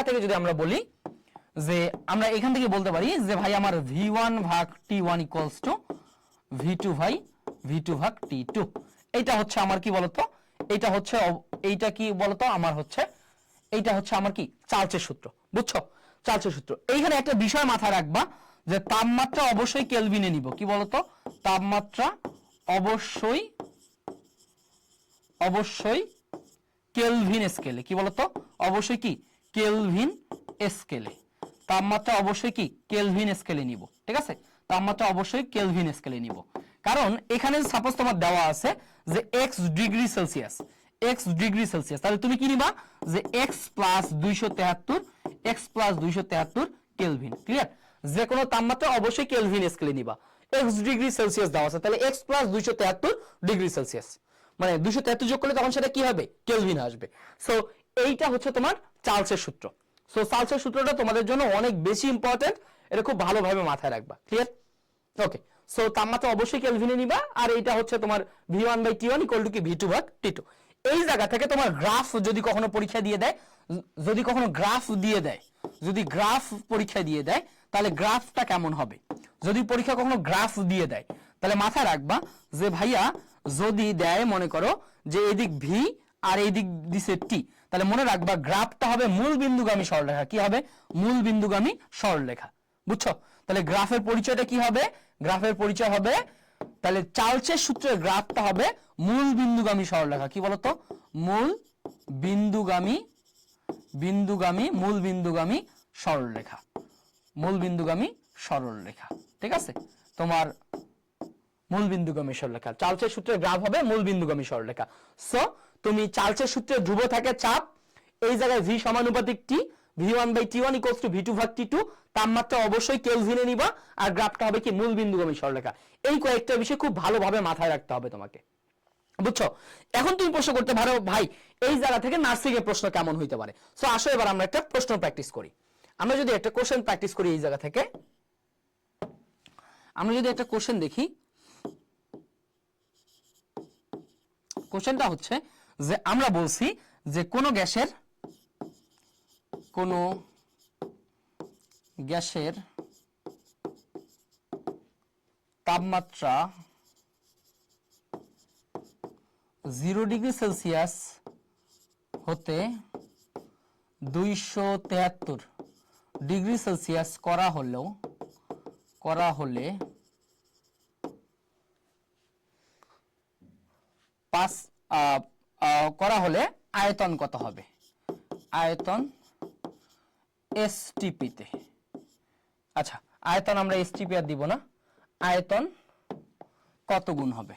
থেকে যদি আমরা বলি যে আমরা এখান থেকে বলতে পারি যে ভাই আমার V1/T1 = V2/T2। এটা হচ্ছে আমার কি বলতো? এইটা কি বলতো? আমার হচ্ছে এইটা হচ্ছে আমার কি চার্লসের সূত্র। বুঝছো? চার্লসের সূত্র। এইখানে একটা বিষয় মাথায় রাখবা যে তাপমাত্রা অবশ্যই কেলভিনে নিব। কি বলতো? তাপমাত্রা অবশ্যই কেলভিন স্কেলে। কি বলতো? অবশ্যই কি কেলভিন স্কেলে। তাপমাত্রা অবশ্যই কি কেলভিন স্কেলে নিব। ঠিক আছে? তাপমাত্রা অবশ্যই কেলভিন স্কেলে নিব। কারণ এখানে সাপোজ তোমার দেওয়া আছে যে x ডিগ্রি সেলসিয়াস, তাহলে তুমি কি নিবা? যে x + 273 কেলভিন। ক্লিয়ার? যে কোনো তাপমাত্রা অবশ্যই কেলভিন স্কেলে নিবা। x ডিগ্রি সেলসিয়াস দেওয়া আছে, তাহলে x + 273 ডিগ্রি সেলসিয়াস, মানে 273 যোগ করলে তখন সেটা কি হবে? কেলভিন আসবে। সো এইটা হচ্ছে তোমার চার্লসের সূত্র। সো চার্লসের সূত্রটা তোমাদের জন্য অনেক বেশি ইম্পর্টেন্ট, এটা খুব ভালোভাবে মাথায় রাখবা। ক্লিয়ার? ওকে, সো তাপমাত্রা অবশ্যই কেলভিনে নিবা, আর এইটা হচ্ছে তোমার V1/T1 = কি V2/T2। এই জায়গা থেকে তোমার গ্রাফ যদি কখনো পরীক্ষা দিয়ে দেয়, যদি গ্রাফ পরীক্ষা দিয়ে দেয়, তাহলে গ্রাফটা কেমন হবে? যদি পরীক্ষা কখনো গ্রাফ দিয়ে দেয়, তাহলে মাথায় রাখবা যে ভাইয়া যদি দেয় মনে করো যে এদিক ভি আর এইদিক দিছে টি, তাহলে মনে রাখবা গ্রাফটা হবে মূল বিন্দুগামী সরলরেখা। কি হবে? মূল বিন্দুগামী সরলরেখা। বুঝছো? তাহলে গ্রাফের পরিচয়টা কি হবে? গ্রাফের পরিচয় হবে, তাহলে চার্লসের সূত্রের গ্রাফটা হবে মূল বিন্দুগামী সরলরেখা। কি বলতো? মূল বিন্দুগামী সরলরেখা। ঠিক আছে? তোমার মূল বিন্দুগামী সরলরেখা, চার্লসের সূত্রের গ্রাফ হবে মূল বিন্দুগামী সরলরেখা। সো তুমি চার্লসের সূত্রে ধ্রুব থাকে চাপ, এই জায়গায় ভি সমানুপাতিক টি, V1/T1 = V2/T2, তাপমাত্রা অবশ্যই কেলভিনে নিবা, আর গ্রাফটা হবে কি মূল বিন্দুগামী সরলরেখা। এই কয়েকটা বিষয় খুব ভালোভাবে মাথায় রাখতে হবে তোমাকে। বুঝছো? এখন তুমি প্রশ্ন করতে পারো ভাই এই জায়গা থেকে নার্সিং এর প্রশ্ন কেমন হইতে পারে। সো আসো এবার আমরা একটা প্রশ্ন প্র্যাকটিস করি। আমরা যদি একটা কোশ্চেন প্র্যাকটিস করি, এই জায়গা থেকে আমরা যদি একটা কোশ্চেন দেখি, কোশ্চেনটা হচ্ছে যে আমরা বলছি যে কোন গ্যাসের তাপমাত্রা 0 ডিগ্রি সেলসিয়াস হতে 273 ডিগ্রি সেলসিয়াস করা হলে আয়তন কত হবে? আয়তন এসটিপি তে। আচ্ছা, আয়তন আমরা এসটিপি আর দিব না, আয়তন কত গুণ হবে,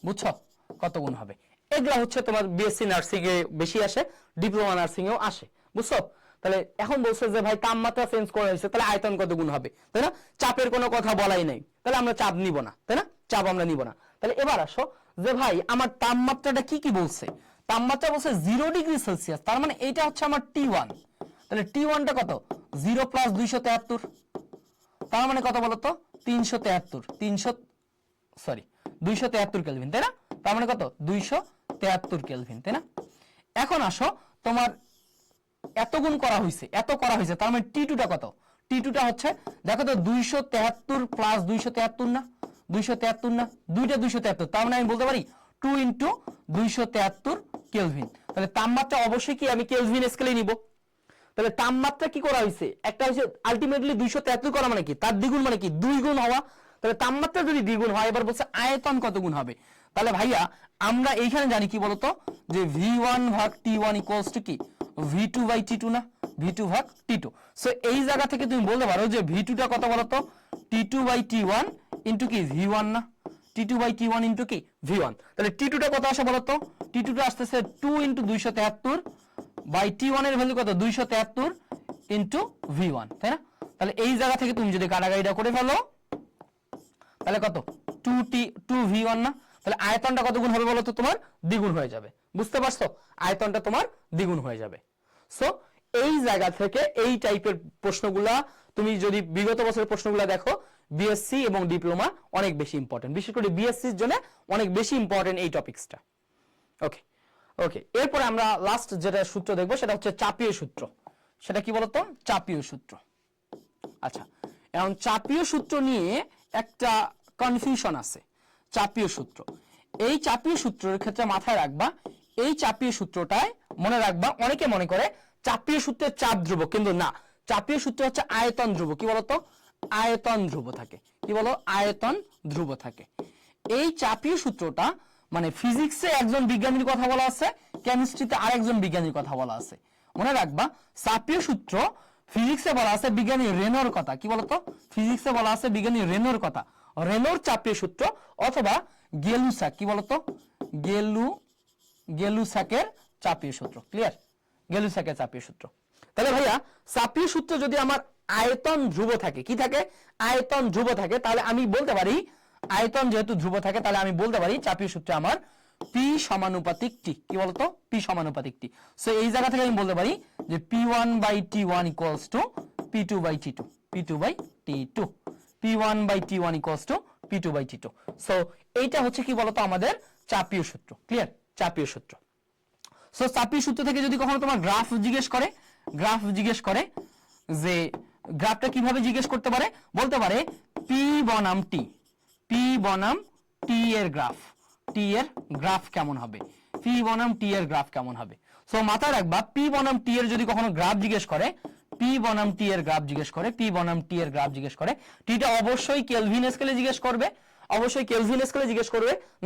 বুঝছো? কত গুণ হবে? এগুলা হচ্ছে তোমার বিএসসি নার্সিং এ বেশি আসে, ডিপ্লোমা নার্সিং এও আসে, বুঝছো? তাহলে এখন বলছে যে ভাই তাপমাত্রা চেঞ্জ করা হয়েছে, তাহলে আয়তন কত গুণ হবে, তাই না? চাপের কোনো কথা বলাই নাই, তাহলে আমরা চাপ নিব না, তাই না? চাপ আমরা নিব না। তাহলে এবার আসো যে ভাই আমার তাপমাত্রাটা কি বলছে? তাপমাত্রা বলছে 0 ডিগ্রি সেলসিয়াস, তার মানে এইটা হচ্ছে আমার T1। তাহলে T1টা কত? 0 প্লাস 273, তার মানে কত বলতো? 273 কেলভিন, তাই না? তার মানে কত? 273 কেলভিন, তাই না? এখন আসো তোমার এত গুণ করা হয়েছে, তার মানে T2টা কত? T2টা হচ্ছে দেখো তো 273 প্লাস 273 না, 273 না, দুইটা 273, তার মানে আমি বলতে পারি 2 ইন্টু 273 কেলভিন। তাহলে তাপমাত্রা অবশ্যই কি আমি কেলভিন স্কেলে নিব। তাহলে তাপমাত্রা কি করা হয়েছে? একটা হচ্ছে আলটিমেটলি 273 করা মানে কি? তার দ্বিগুণ মানে কি? 2 গুণ হওয়া। তাহলে তাপমাত্রা যদি দ্বিগুণ হয়, এবার বলছে আয়তন কত গুণ হবে। তাহলে ভাইয়া আমরা এইখানে জানি কি বলতো, যে V1 ভাগ T1 ইকুয়ালস টু কি V2 বাই T2 না, V2 ভাগ T2। সো এই জায়গা থেকে তুমি বলতে পারো যে V2টা কত বলতো? T2 বাই T1 ইন্টু কি V1 না, T2 বাই T1 ইন্টু কি V1। তাহলে T2টা কত আসে বলতো? T2টা আসতেছে 2 ইন্টু 273 বাই T1 এর ভ্যালু কত? 273 ইন্টু V1, তাই না? তাহলে এই জায়গা থেকে তুমি যদি কাটাকাটিটা করে ফেলো, তাহলে কত? 2V1 না? তাহলে আয়তনটা কত গুণ হবে বলতো? তোমার দ্বিগুণ হয়ে যাবে, বুঝতে পারছো? আয়তনটা তোমার দ্বিগুণ হয়ে যাবে। সো এই জায়গা থেকে এই টাইপের প্রশ্নগুলা তুমি যদি বিগত বছরের প্রশ্নগুলা দেখো, বিএসসি এবং ডিপ্লোমা অনেক বেশি ইম্পর্টেন্ট, বিশেষ করে বিএসসির জন্য অনেক বেশি ইম্পর্টেন্ট এই টপিকসটা। ওকে, এরপরে আমরা লাস্ট যেটা সূত্র দেখবো সেটা হচ্ছে চাপীয় সূত্র। সেটা কি বলতো? চাপীয় সূত্র। আচ্ছা, এখন চাপীয় সূত্র নিয়ে একটা কনফিউশন আছে। চাপীয় সূত্র, এই চাপীয় সূত্রের ক্ষেত্রে মাথায় রাখবা, এই চাপীয় সূত্রটায় মনে রাখবা, অনেকে মনে করে চাপীয় সূত্রের চাপ ধ্রুবক, কিন্তু না, চাপীয় সূত্র হচ্ছে আয়তন ধ্রুবক। কি বলতো? আয়তন ধ্রুব থাকে। কি বলো? আয়তন ধ্রুব থাকে। এই চাপীয় সূত্রটা মানে ফিজিক্সে একজন বিজ্ঞানীর কথা বলা আছে, কেমিস্ট্রিতে আরেকজন বিজ্ঞানীর কথা বলা আছে। মনে রাখবা, চাপীয় সূত্র ফিজিক্সে বলা আছে বিজ্ঞানী রেনোর কথা। কি বলতো? ফিজিক্সে বলা আছে বিজ্ঞানী রেনোর কথা, রেনোর চাপীয় সূত্র, অথবা গেলুসাক। কি বলতো? গেলুসাকের চাপীয় সূত্র। ক্লিয়ার? গেলুসাকের চাপীয় সূত্র। তাহলে ভাইয়া চাপীয় সূত্র যদি আমার আয়তন ধ্রুব থাকে, কি থাকে? আয়তন ধ্রুব থাকে, তাহলে আমি বলতে পারি, আয়তন যেহেতু ধ্রুব থাকে, তাহলে আমি বলতে পারি চাপীয় সূত্রে আমার P সমানুপাতিক T। কি বলতো? P সমানুপাতিক T। সো এই জায়গা থেকে আমি বলতে পারি যে P1 by T1 equals to P2 by T2, P2 by T2, P1 by T1 equals to P2 by T2। So এইটা হচ্ছে কি বলতো? আমাদের চাপীয় সূত্র। ক্লিয়ার? চাপীয় সূত্র। সো চাপীয় সূত্র থেকে যদি কখনো তোমার গ্রাফ জিজ্ঞেস করে, যে গ্রাফটা কিভাবে জিজ্ঞেস করতে পারে? বলতে পারে P বনাম T এর গ্রাফ কেমন হবে, P বনাম T এর গ্রাফ কেমন হবে। সো মাথায় রাখবা, P বনাম T এর যদি কখনো গ্রাফ জিজ্ঞেস করে, P বনাম T এর গ্রাফ জিজ্ঞেস করে, টিটা অবশ্যই কেলভিন স্কেলে জিজ্ঞেস করবে,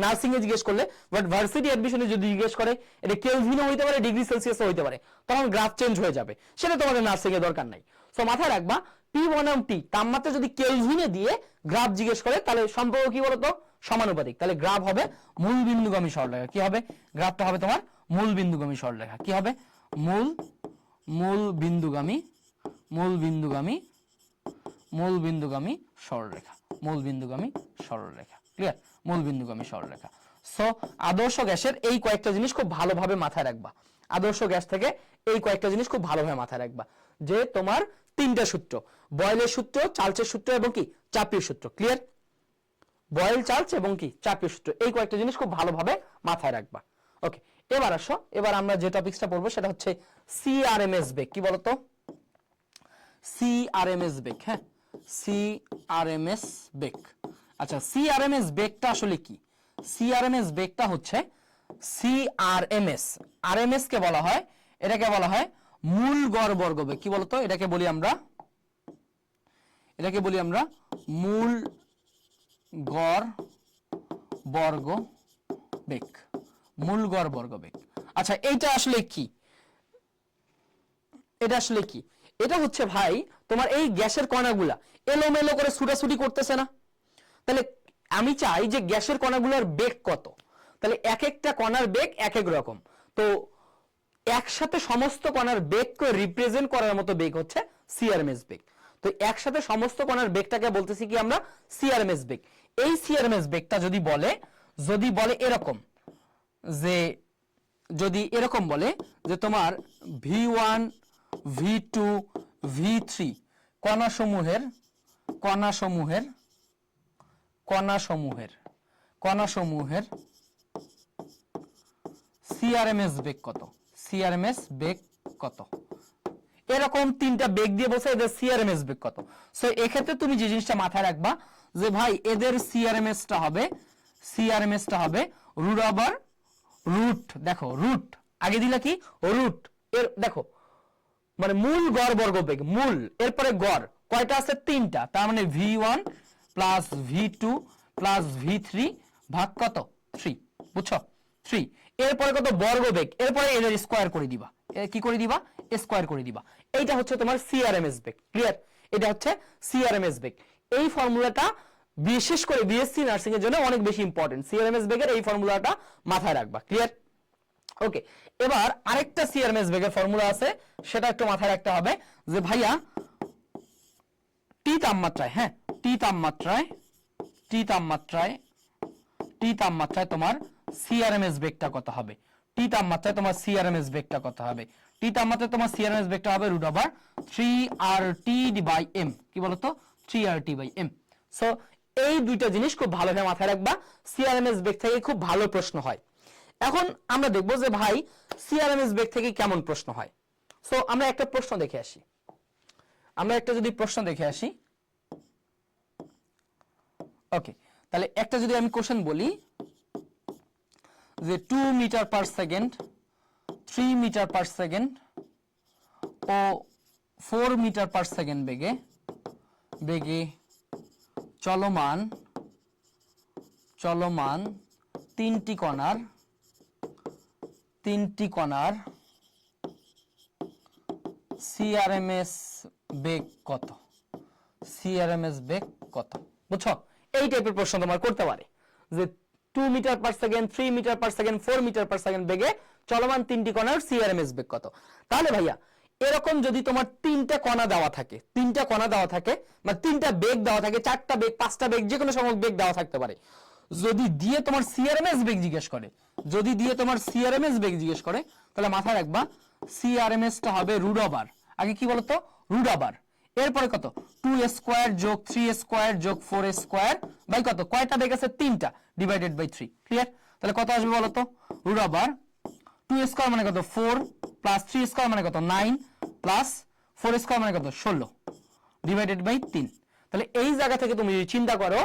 নার্সিং এ জিজ্ঞেস করলে, বাট ভার্সিটি অ্যাডমিশনে যদি জিজ্ঞেস করে, এটা কেলভিনও হইতে পারে, ডিগ্রি সেলসিয়াসও হইতে পারে, তখন গ্রাফ চেঞ্জ হয়ে যাবে, সেটা তোমাদের নার্সিং এ দরকার নাই। সো মাথায় রাখবা, P বনাম T তাপমাত্রা যদি কেলভিনে দিয়ে গ্রাফ জিজ্ঞেস করে, তাহলে সম্পর্ক কি বলতো? সমানুপাতিক। তাহলে গ্রাফ হবে মূল বিন্দুগামী সরলরেখা। কি হবে? গ্রাফটা হবে তোমার মূল বিন্দুগামী সরলরেখা। কি হবে? মূল বিন্দুগামী সরলরেখা। ক্লিয়ার? মূল বিন্দুগামী সরলরেখা। সো আদর্শ গ্যাসের এই কয়েকটা জিনিস খুব ভালোভাবে মাথায় রাখবা। আদর্শ গ্যাস থেকে এই কয়েকটা জিনিস খুব ভালোভাবে মাথায় রাখবা, যে তোমার তিনটা সূত্র, বয়েলের সূত্র, চার্লসের সূত্র এবং কি চাপীয় সূত্র। ক্লিয়ার? বয়েল চার্জ এবং কি চাপীয় সূত্র, এই কয়েকটা জিনিস খুব ভালোভাবে মাথায় রাখবা। ওকে, এবার আসো, এবার আমরা যে টপিকসটা পড়বো সেটা হচ্ছে সিআরএমএস বেগ। কি বলতো? সিআরএমএস বেগ। হ্যাঁ, সিআরএমএস বেগ। আচ্ছা, সিআরএমএস বেগটা আসলে কি? সিআরএমএস বেগটা হচ্ছে সিআরএমএস, আরএমএস কে বলা হয়, এটাকে বলা হয় মূল গড় বর্গ বেগ। কি বলতো? এটাকে বলি আমরা মূল গড় বর্গ বেগ, মূল গড় বর্গ বেগ। আচ্ছা, এইটা আসলে কি? এটা আসলে কি? এটা হচ্ছে ভাই তোমার এই গ্যাসের কণাগুলা এলোমেলো করে ছুটাছুটি করতেছে না? তাহলে আমি চাই যে গ্যাসের কণাগুলোর বেগ কত, তাহলে এক একটা কণার বেগ এক এক রকম। তো একসাথে সমস্ত কণার বেগকে রিপ্রেজেন্ট করার মতো বেগ হচ্ছে সিআরএমএস বেগ। তো একসাথে সমস্ত কণার বেগটাকে বলতেছি কি আমরা? সিআরএমএস বেগ। এই সিআরএমএস বেগটা যদি বলে এরকম, যে যদি এরকম বলে যে তোমার V1 V2 V3 কণাসমূহের সিআরএমএস বেগ কত, সিআরএমএস বেগ কত, এরকম তিনটা বেগ দিয়ে বলছে এদের সিআরএমএস বেগ কত। সো এক্ষেত্রে তুমি যে জিনিসটা মাথায় রাখবা যে ভাই এদের সিআরএমএসটা হবে রুট ওভার রুট, দেখো রুট আগে দিলা কি রুট, এর দেখো মানে মূল গড় বর্গ বেগ, মূল এরপরে গড় কয়টা আছে? তিনটা, তার মানে V1 plus V2 plus V3 ভাগ কত? 3, বুঝছো? 3। এরপরে কত? বর্গ বেগ, এরপরে এদের স্কয়ার করে দিবা। কি করে দিবা? স্কয়ার করে দিবা। এইটা হচ্ছে তোমার সিআরএমএস বেগ। ক্লিয়ার? এটা হচ্ছে সিআরএমএস বেগ। এই ফর্মুলাটা বিশেষ করে বিএসসি নার্সিং এর জন্য অনেক বেশি ইম্পর্টেন্ট। সিআরএমএস বেগের এই ফর্মুলাটা মাথায় রাখবা। ক্লিয়ার? ওকে, এবার আরেকটা সিআরএমএস বেগের ফর্মুলা আছে, সেটা একটু মাথায় রাখতে হবে যে ভাইয়া টি তাপমাত্রায়, হ্যাঁ টি তাপমাত্রায় তোমার সিআরএমএস বেগটা কত হবে? টি তাপমাত্রায় তোমার সিআরএমএস বেগটা কত হবে? টি তাপমাত্রায় তোমার সিআরএমএস বেগটা হবে রুট ওভার 3RT/m। কি বলতো? 3RT/m। সো এই দুইটা জিনিস খুব ভালোভাবে মাথায় রাখবা, সিআরএমএস বেগ থেকে খুব ভালো প্রশ্ন হয়। এখন আমরা দেখবো যে ভাই সিআরএমএস বেগ থেকে কেমন প্রশ্ন হয়। সো আমরা একটা প্রশ্ন দেখে আসি, ওকে, তাহলে একটা যদি আমি কোশ্চেন বলি যে 2 metre per second, 3 metre per second ও 4 মিটার পার সেকেন্ড বেগে চলমান তিনটি কণার সিআরএমএস বেগ কত? বুঝছো? এই টাইপের প্রশ্ন তোমার করতে পারে যে 2 metre per second, 3 metre per second, 4 metre per second বেগে চলমান তিনটি কণার সিআরএমএস বেগ কত। তাহলে ভাইয়া এরকম যদি তোমার তিনটা কণা দেওয়া থাকে মানে তিনটা বেগ দেওয়া থাকে, 4টা বেগ, 5টা বেগ, যে কোনো সংখ্যক বেগ দেওয়া থাকতে পারে, যদি দিয়ে তোমার সিআরএমএস বেগ জিজ্ঞেস করে, তাহলে মাথায় রাখবা সিআরএমএসটা হবে রুট ওভার, আগে কি বলতো? রুট ওভার, এরপরে কত? 2 স্কয়ার যোগ 3 স্কয়ার যোগ 4 স্কয়ার বাই কত? কয়টা বেগ আছে? 3টা, ডিভাইডেড বাই 3। ক্লিয়ার? তাহলে কত আসবে বলতো? রুট ওভার 2 স্কয়ার মানে কত? 4 প্লাস 3 স্কয়ার মানে কত? 9 প্লাস 4 স্কয়ার মানে কত? 16 ডিভাইডেড বাই 3। তাহলে এই জায়গা থেকে তুমি যদি চিন্তা করো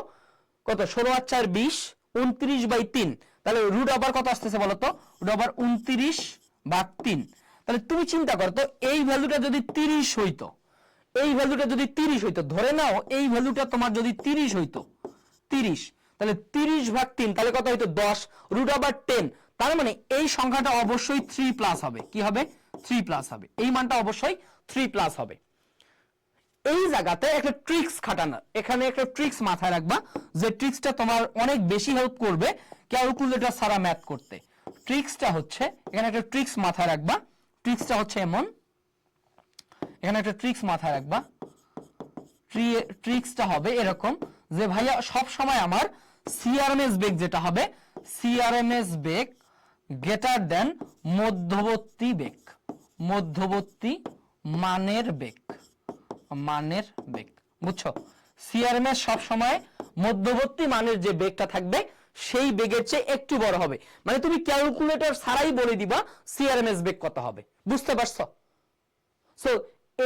কত? 16 আর 4 20, 29/3। তাহলে রুট ওভার কত আসতেছে বলতো? Root over 29/3। তাহলে তুমি চিন্তা করো তো, এই ভ্যালুটা যদি 30 হইতো, ধরে নাও এই ভ্যালুটা তোমার যদি 30 হইতো, 30, তাহলে 30/3, তাহলে কত হইতো? 10, রুট ওভার 10। তার মানে এই সংখ্যাটা অবশ্যই 3 প্লাস হবে। কি হবে? 3 প্লাস হবে, এই মানটা অবশ্যই 3 প্লাস হবে। এই জায়গাতে একটা ট্রিক্স খাটানো, এখানে একটা ট্রিক্স মাথায় রাখবা, যে ট্রিক্সটা তোমার অনেক বেশি হেল্প করবে ক্যালকুলেটর ছাড়া ম্যাথ করতে। ট্রিক্সটা হচ্ছে, এখানে একটা ট্রিক্স মাথায় রাখবা, ট্রিক্সটা হচ্ছে এমন, এখানে একটা ট্রিক্স মাথায় রাখবা, ট্রিক্সটা হবে এরকম যে ভাইয়া সব সময় আমার সিআরএমএস বেগ যেটা হবে, সিআরএমএস বেগ গ্রেটার দেন মধ্যবর্তী মানের বেগ, বুঝছো? সিআরএমএস সব সময় মধ্যবর্তী মানের যে বেগটা থাকবে সেই বেগের চেয়ে একটু বড় হবে, মানে তুমি ক্যালকুলেটর ছাড়াই বলে দিবা সিআরএমএস বেগ কত হবে। বুঝতে পারছো? সো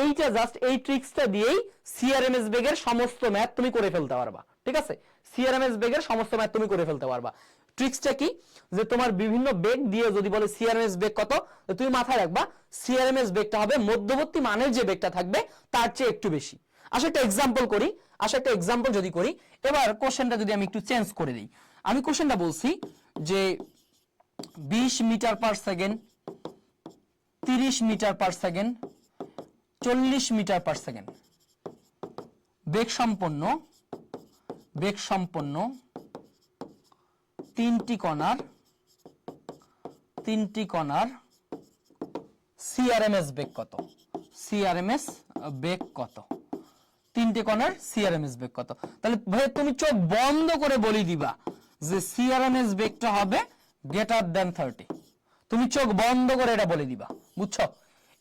এইটা জাস্ট এই ট্রিক্সটা দিয়েই সিআরএমএস বেগের সমস্ত ম্যাথ তুমি করে ফেলতে পারবা। ঠিক আছে, সিআরএমএস বেগের সমস্ত ম্যাথ তুমি করে ফেলতে পারবা। ট্রিক্সটা কি, যে তোমার বিভিন্ন বেগ দিয়ে যদি বলে সিআরএমএস বেগ কত, তুমি মাথায় রাখবা সিআরএমএস বেগটা হবে মধ্যবর্তী মানের যে বেগটা থাকবে তার চেয়ে একটু বেশি। আসলে একটা এক্সাম্পল করি, একটা এক্সাম্পল যদি করি, এবার কোশ্চেনটা যদি আমি একটু চেঞ্জ করে দিই, আমি কোশ্চেনটা বলছি যে 20 metre per second, 30 metre per second, 40 metre per second বেগ সম্পন্ন তিনটি কণার সিআরএমএস বেগ কত? সিআরএমএস বেগ কত? তিনটি কণার সিআরএমএস বেগ কত? তাহলে ভাই তুমি চোখ বন্ধ করে বলে দিবা যে সিআরএমএস বেগটা হবে গ্রেটার দ্যান 30। তুমি চোখ বন্ধ করে এটা বলে দিবা। বুঝছো?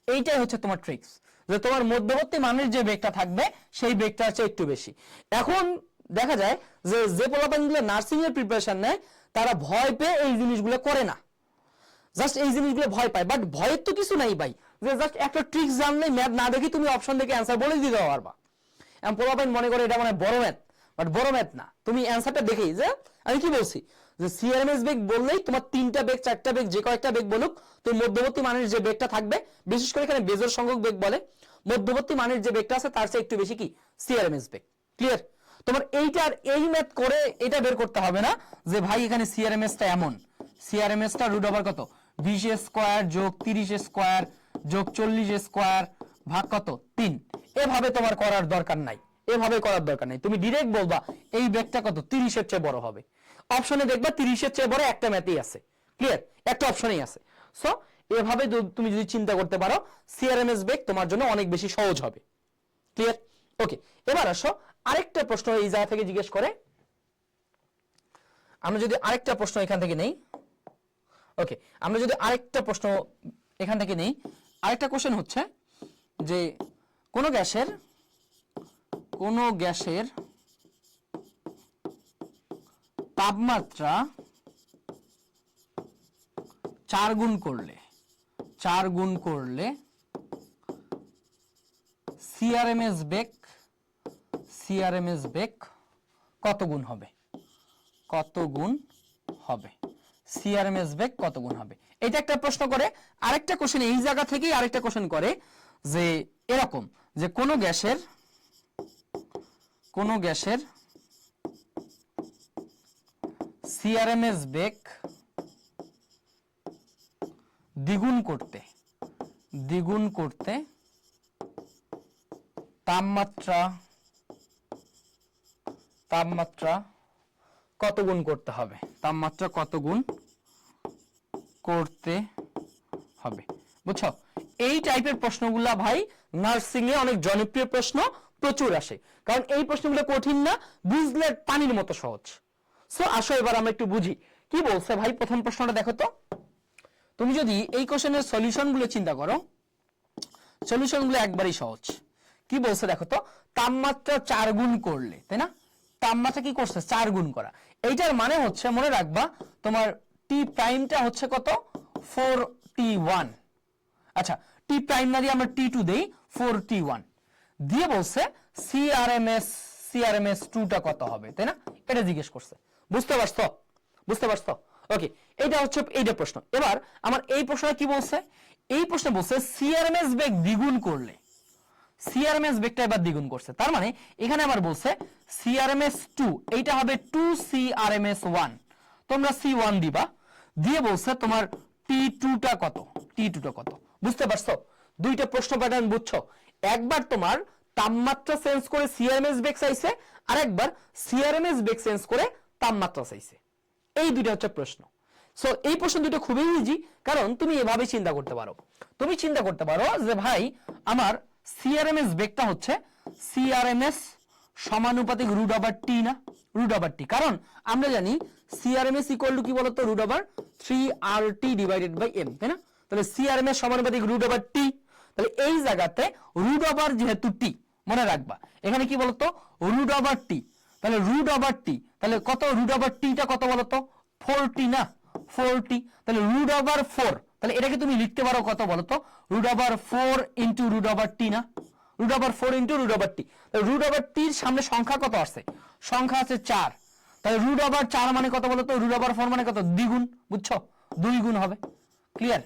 এইটাই হচ্ছে তোমার ট্রিক্স, যে তোমার মধ্যবর্তী মানের যে বেগটা থাকবে সেই বেগটা হচ্ছে একটু বেশি। এখন দেখা যায় যে পোলাপানগুলো নার্সিং এর প্রিপারেশন নেয় তারা ভয় পেয়ে এই জিনিসগুলো করে না, জাস্ট এই জিনিসগুলো ভয় পায়। বাট ভয়ের তো কিছু নাই ভাই, যে জাস্ট একটা ট্রিক্স জানলে ম্যাথ না দেখি তুমি অপশন দেখে অ্যান্সার বলে দিতে পারবা। এমন পোলাপান মনে করে এটা মানে বড় ম্যাথ, বাট বড় ম্যাথ না। তুমি অ্যান্সারটা দেখেই, যে আমি কি বলছি যে সিআরএমএস বেগ বললেই তোমার 3টা বেগ 4টা বেগ যে কয়েকটা বেগ বলুক, তো মধ্যবর্তী মানের যে বেগটা থাকবে, বিশেষ করে এখানে বেজোড় সংখ্যক বেগ বলে, মধ্যবর্তী মানের যে বেগটা আছে তার চেয়ে একটু বেশি কি সিআরএমএস বেগ। ক্লিয়ার? তোমার এইটার এই ম্যাথ করে এটা বের করতে হবে না যে ভাই এখানে সিআরএমএসটা এমন, সিআরএমএসটা রুট ওভার কত 20 স্কয়ার যোগ 30 স্কয়ার যোগ 40 স্কয়ার ভাগ কত 3। এভাবে তোমার করার দরকার নাই, এভাবে করার দরকার নাই। তুমি ডাইরেক্ট বলবা এই বেগটা কত 30 এর চেয়ে বড় হবে। অপশনে দেখবা 30 এর চেয়ে বড় একটা ম্যাথই আছে। ক্লিয়ার? একটা অপশনই আছে। সো এভাবে তুমি যদি চিন্তা করতে পারো সিআরএমএস বেগ তোমার জন্য অনেক বেশি সহজ হবে। ক্লিয়ার? ওকে, এবার আসো আরেকটা প্রশ্ন এই জায়গা থেকে জিজ্ঞেস করে। আমরা যদি আরেকটা প্রশ্ন এখান থেকে নেই, ওকে, আমরা যদি আরেকটা প্রশ্ন এখান থেকে নেই, আরেকটা কোশ্চেন হচ্ছে যে কোন গ্যাসের তাপমাত্রা 4 গুণ করলে সিআরএমএস বেগ কত গুণ হবে? সিআরএমএস বেগ কত গুণ হবে? এটা একটা প্রশ্ন করে। আরেকটা কোশ্চেন এই জায়গা থেকেই আরেকটা কোশ্চেন করে যে এরকম, যে কোন গ্যাসের সিআরএমএস বেগ দ্বিগুণ করতে তাপমাত্রা কত গুণ করতে হবে? বুঝছো? এই টাইপের প্রশ্নগুলা ভাই নার্সিং এ অনেক জনপ্রিয় প্রশ্ন, প্রচুর আসে। কারণ এই প্রশ্নগুলো কঠিন না, বুঝলে পানির মতো সহজ। সো আসো এবার আমরা একটু বুঝি কি বলছে ভাই। প্রথম প্রশ্নটা দেখো তো, তুমি যদি এই কোশ্চেনের সলিউশন গুলো চিন্তা করো, সলিউশন গুলো একবারই সহজ। কি বলছে দেখো তো, তাপমাত্রা 4 গুণ করলে, তাই না? তাপমাত্রা কি করছে 4 গুণ করা। এইটার মানে হচ্ছে মনে রাখবা তোমার টি প্রাইমটা হচ্ছে কত 4t1। আচ্ছা, টি প্রাইম না দিয়ে আমরা t2 দেই, 4t1 দিয়ে বলছে সিআরএমএস 2টা কত হবে, তাই না? এটা জিজ্ঞেস করছে। বুঝতে পারছো? ওকে, এটা হচ্ছে এইটা প্রশ্ন। এবার আমার এই প্রশ্নটা কি বলছে? এই প্রশ্ন বলছে সিআরএমএস বেগ দ্বিগুণ করলে, সিআরএমএস বেগটা এবার দ্বিগুণ করছে, তার মানে এখানে আবার বলছে সিআরএমএস 2, এইটা হবে 2 সিআরএমএস 1, তোমরা c1 দিবা, দিয়ে বলছে তোমার t2টা কত। বুঝতে পারছো? দুইটা প্রশ্ন প্যাটার্ন বুঝছো? একবার তোমার তাপমাত্রা চেঞ্জ করে সিআরএমএস বেগ চাইছে, আর একবার সিআরএমএস বেগ চেঞ্জ করে তাপমাত্রা চাইছে। এই দুইটা হচ্ছে প্রশ্ন। সো এই প্রশ্ন দুটো খুবই ইজি, কারণ তুমি এভাবে চিন্তা করতে পারো। তুমি চিন্তা করতে পারো যে ভাই আমার সিআরএমএস বেগটা হচ্ছে সিআরএমএস সমানুপাতিক রুট ওভার টি, না রুট ওভার টি। কারণ আমরা জানি সিআরএমএস ইকুয়াল টু কি বলতো root over 3RT divided by m, তাই না? তাহলে সিআরএমএস সমানুপাতিক রুট ওভার টি। তাহলে এই জায়গাতে রুট ওভার যেহেতু টি, মনে রাখবা এখানে কি বলতো রুট ওভার টি, তাহলে রুট ওভার টি, তাহলে কত রুট ওভার টিটা কত বলতো 4t না 4t, তাহলে রুট ওভার 4, তাহলে এটাকে তুমি লিখতে পারো কত বলতো root over 4 into root over T না, root over 4 into root over T, তাহলে রুট ওভার টির সামনে সংখ্যা কত আছে, সংখ্যা আছে 4, তাহলে রুট ওভার 4 মানে কত বলতো রুট ওভার 4 মানে কত দ্বিগুণ, বুঝছো 2 গুণ হবে, clear.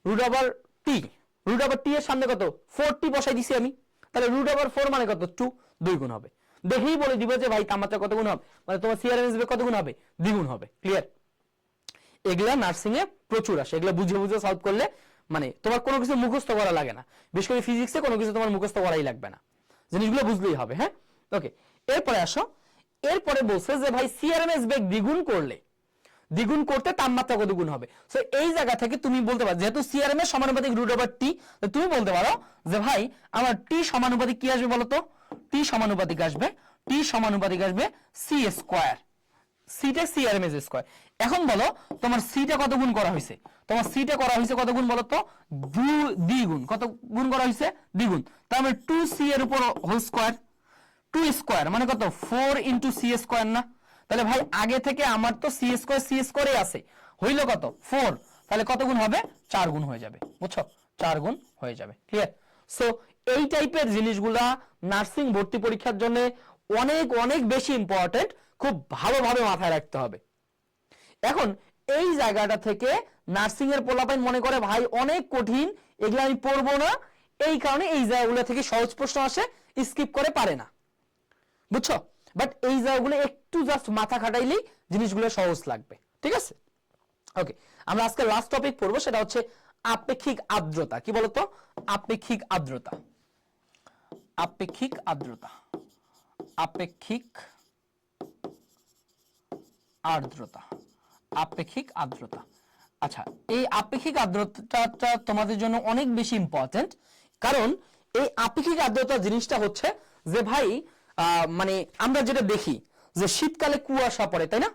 Root over T, root over T এর সামনে কত 4t বসাই দিছি আমি, তাহলে রুট ওভার 4 মানে কত 2, 2 গুণ হবে, দেখেই বলে দিব যে ভাই তাপমাত্রা কত গুণ হবে, মানে তোমার সিআরএমএস কত গুণ হবে, দ্বিগুণ হবে, ক্লিয়ার। এগুলা নার্সিং এ প্রচুর আসে, এগুলা বুঝে বুঝে সলভ করলে মানে তোমার কোনো কিছু মুখস্থ করা লাগে না, বিশেষ করে ফিজিক্সে কোনো কিছু তোমার মুখস্থ করাই লাগবে না, জিনিসগুলো বুঝলেই হবে। হ্যাঁ ওকে, এরপরে আসো, এরপরে বলছে যে ভাই সিআরএমএস বেগ দ্বিগুণ করলে, দ্বিগুণ করতে তাপমাত্রা কত গুণ হবে। সো এই জায়গা থেকে তুমি বলতে পারো যেহেতু সিআরএমএস সমানুপাতিক রুট ওভার টি, তুমি বলতে পারো যে ভাই আমার টি সমানুপাতিক কি আসবে বলতো, টি সমানুপাতিক আসবে, টি সমানুপাতিক আসবে সি স্কয়ার, সিটা সিআরএমএস স্কয়ার। এখন বলো তোমার সিটা কত গুণ করা হয়েছে, তোমার সিটা করা হয়েছে কত গুণ বলো তো দ্বিগুণ, কত গুণ করা হয়েছে দ্বিগুণ, তার মানে 2c এর উপর হোল স্কয়ার, 2 স্কয়ার মানে কত 4 ইনটু সি স্কয়ার না, তাহলে ভাই আগে থেকে আমার তো সি স্কয়ারে আছে, হইল কত 4, তাহলে কত গুণ হবে 4 গুণ হয়ে যাবে, বুঝছো 4 গুণ হয়ে যাবে, ক্লিয়ার। সো এই টাইপের জিনিসগুলা নার্সিং ভর্তি পরীক্ষার জন্য অনেক অনেক বেশি ইম্পর্টেন্ট, খুব ভালোভাবে মাথায় রাখতে হবে। এখন এই জায়গাটা থেকে নার্সিং এর পোলাপাইন মনে করে ভাই অনেক কঠিন, এগুলো আমি পড়বো না, এই কারণে এই জায়গাগুলো থেকে সহজ প্রশ্ন আসে, স্কিপ করে পারে না, বুঝছো। বাট এই জায়গাগুলো একটু জাস্ট মাথা খাটাইলেই জিনিসগুলো সহজ লাগবে, ঠিক আছে। ওকে, আমরা আজকে লাস্ট টপিক পড়বো, সেটা হচ্ছে আপেক্ষিক আর্দ্রতা। কি বলতো আপেক্ষিক আর্দ্রতা, আপেক্ষিক আর্দ্রতা, আপেক্ষিক আর্দ্রতা, আপেক্ষিক আর্দ্রতা। আচ্ছা, এই আপেক্ষিক আর্দ্রতাটা তোমাদের জন্য অনেক বেশি ইম্পর্টেন্ট, কারণ এই আপেক্ষিক আর্দ্রতা জিনিসটা হচ্ছে যে ভাই মানে আমরা যেটা দেখি যে শীতকালে কুয়াশা পড়ে, তাই না,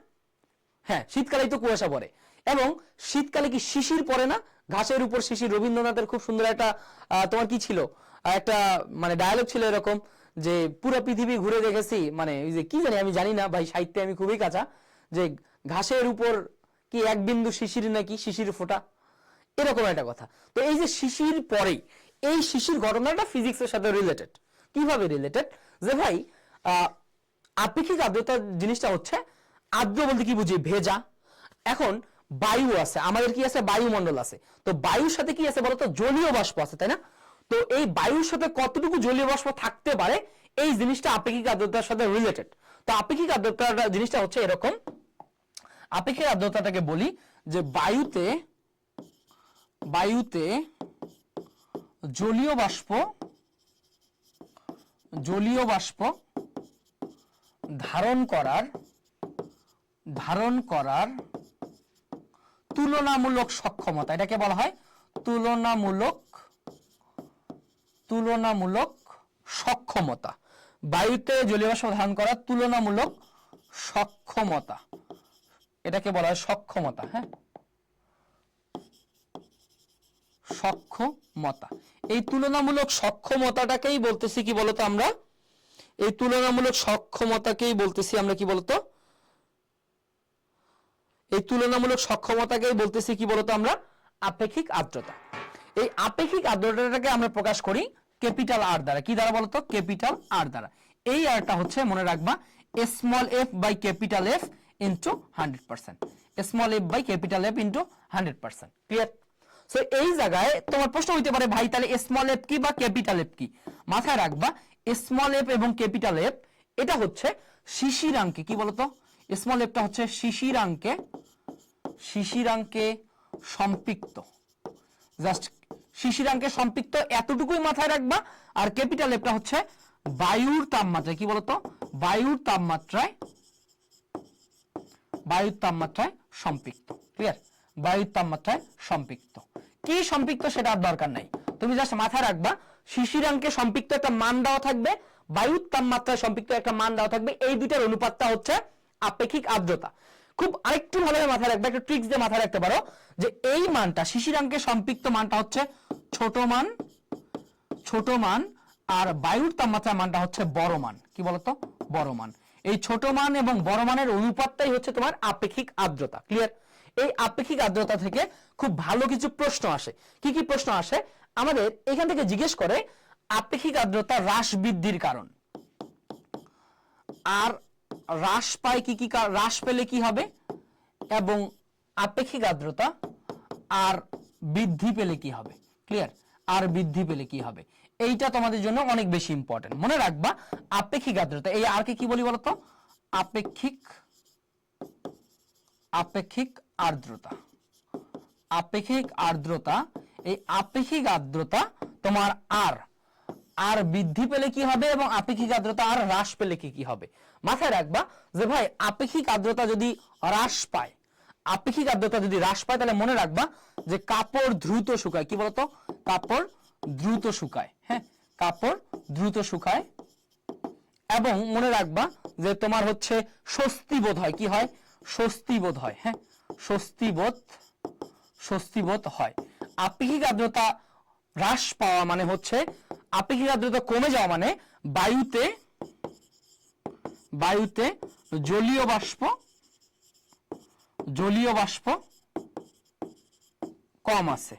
হ্যাঁ শীতকালেই তো কুয়াশা পড়ে, এবং শীতকালে কি শিশির পড়ে না, ঘাসের উপর শিশির। রবীন্দ্রনাথের খুব সুন্দর একটা তোমার কি ছিল একটা মানে ডায়ালগ ছিল এরকম যে পুরো পৃথিবী ঘুরে দেখেছি, মানে ওই যে কি জানি আমি জানি না ভাই, সাহিত্যে আমি খুবই কাঁচা, যে ঘাসের উপর কি এক বিন্দু শিশির নাকি শিশির ফোঁটা, এরকম একটা কথা। তো এই যে শিশির পরে, এই শিশির ঘটনাটা ফিজিক্সের সাথে রিলেটেড। কিভাবে রিলেটেড, যে ভাই আপেক্ষিক আর্দ্রতা জিনিসটা হচ্ছে, আর্দ্র বলতে কি বুঝি ভেজা। এখন বায়ু আছে, আমাদের কি আছে বায়ুমণ্ডল আছে, তো বায়ুর সাথে কি আছে বলতো জলীয় বাষ্প আছে, তাই না। তো এই বায়ুর সাথে কতটুকু জলীয় বাষ্প থাকতে পারে, এই জিনিসটা আপেক্ষিক আর্দ্রতার সাথে রিলেটেড। তো আপেক্ষিক আর্দ্রতা জিনিসটা হচ্ছে এরকম, আপেক্ষিক আর্দ্রতাটাকে বলি যে বায়ুতে, বায়ুতে জলীয় বাষ্প, জলীয় বাষ্প ধারণ করার তুলনামূলক সক্ষমতা, এটাকে বলা হয় তুলনামূলক সক্ষমতা। বায়ুতে জলীয় বাষ্প ধারণ করার তুলনামূলক সক্ষমতা, এটাকে বলা হয় সক্ষমতা। হ্যাঁ, সক্ষমতা, এই তুলনামূলক সক্ষমতাটাকেই বলতেছি কি বলতো আমরা, এই তুলনামূলক সক্ষমতাকেই বলতেছি আমরা কি বলতো, এই তুলনামূলক সক্ষমতাকেই বলতেছি কি বলতো আমরা আপেক্ষিক আর্দ্রতা। এই আপেক্ষিক আর্দ্রতাটাকে আমরা প্রকাশ করি ক্যাপিটাল আর দ্বারা। কি দ্বারা বলতো, ক্যাপিটাল আর দ্বারা। এই আরটা হচ্ছে মনে রাখবা small F by capital F into 100%, small F by capital F into 100%, clear. So এই জায়গায় তোমার প্রশ্ন হইতে পারে ভাই তাহলে স্মল এফ কি বা ক্যাপিটাল এফ কি। মাথায় রাখবা স্মল এফ এবং ক্যাপিটাল এফ এটা হচ্ছে শিশিরাঙ্কে, কি বলতো স্মল এফটা হচ্ছে শিশিরাঙ্কে, শিশিরাঙ্কে সম্পৃক্ত, জাস্ট শিশিরাঙ্কে সম্পৃক্ত এতটুকুই মাথায় রাখবা। আর ক্যাপিটাল এফটা হচ্ছে বায়ুর তাপমাত্রায়, কি বলতো বায়ুর তাপমাত্রায়, বায়ুর তাপমাত্রায় সম্পৃক্ত, ক্লিয়ার, বায়ুর তাপমাত্রায় সম্পৃক্ত। কি সম্পৃক্ত সেটা আর দরকার নাই, তুমি জাস্ট মাথায় রাখবা শিশিরাঙ্কে সম্পৃক্ত একটা মান দেওয়া থাকবে, বায়ুর তাপমাত্রায় সম্পৃক্ত একটা মান দেওয়া থাকবে, এই দুইটার অনুপাতটা হচ্ছে আপেক্ষিক আর্দ্রতা। খুব আরেকটু ভালোভাবে মাথায় রাখবে, একটা ট্রিক্স দিয়ে মাথায় রাখতে পারো যে এই মানটা শিশিরাঙ্কে সম্পৃক্ত মানটা হচ্ছে ছোট মান, ছোট মান আর বায়ুর তাপমাত্রার মানটা হচ্ছে বড় মান। কি বলতো? বড় মান। এই ছোট মান এবং বড় মানের অনুপাতটাই হচ্ছে তোমার আপেক্ষিক আর্দ্রতা। ক্লিয়ার? এই আপেক্ষিক আর্দ্রতা থেকে খুব ভালো কিছু প্রশ্ন আসে। কি কি প্রশ্ন আসে? আমাদের এখান থেকে জিজ্ঞেস করে আপেক্ষিক আর্দ্রতা হ্রাস বৃদ্ধির কারণ। আর হ্রাস পায় কি কি, হ্রাস পেলে কি হবে, এবং আপেক্ষিক আর্দ্রতা আর বৃদ্ধি পেলে কি হবে। ক্লিয়ার? আর বৃদ্ধি পেলে কি হবে, এইটা তোমাদের জন্য অনেক বেশি ইম্পর্টেন্ট। মনে রাখবা আপেক্ষিক আর্দ্রতা, এই আর কি বলি বলতো? আপেক্ষিক আর্দ্রতা। আপেক্ষিক আর্দ্রতা, এই আপেক্ষিক আর্দ্রতা তোমার আর বৃদ্ধি পেলে কি হবে এবং আপেক্ষিক আর্দ্রতা আর হ্রাস পেলে কি কি হবে। মাথায় রাখবা যে ভাই আপেক্ষিক আর্দ্রতা যদি হ্রাস পায়, আপেক্ষিক আর্দ্রতা যদি হ্রাস পায়, তাহলে মনে রাখবা যে কাপড় দ্রুত শুকায়। কি বলতো? কাপড় দ্রুত শুকায়। হ্যাঁ, কাপড় দ্রুত শুকায়। এবং মনে রাখবা যে তোমার হচ্ছে স্বস্তি বোধ হয়। কি হয়? স্বস্তি বোধ হয়। হ্যাঁ, স্বস্তি বোধ হয়। আপেক্ষিক আর্দ্রতা হ্রাস পাওয়া মানে হচ্ছে, আপেক্ষিক আর্দ্রতা কমে যাওয়া মানে বায়ুতে জলীয় বাষ্প কম আছে।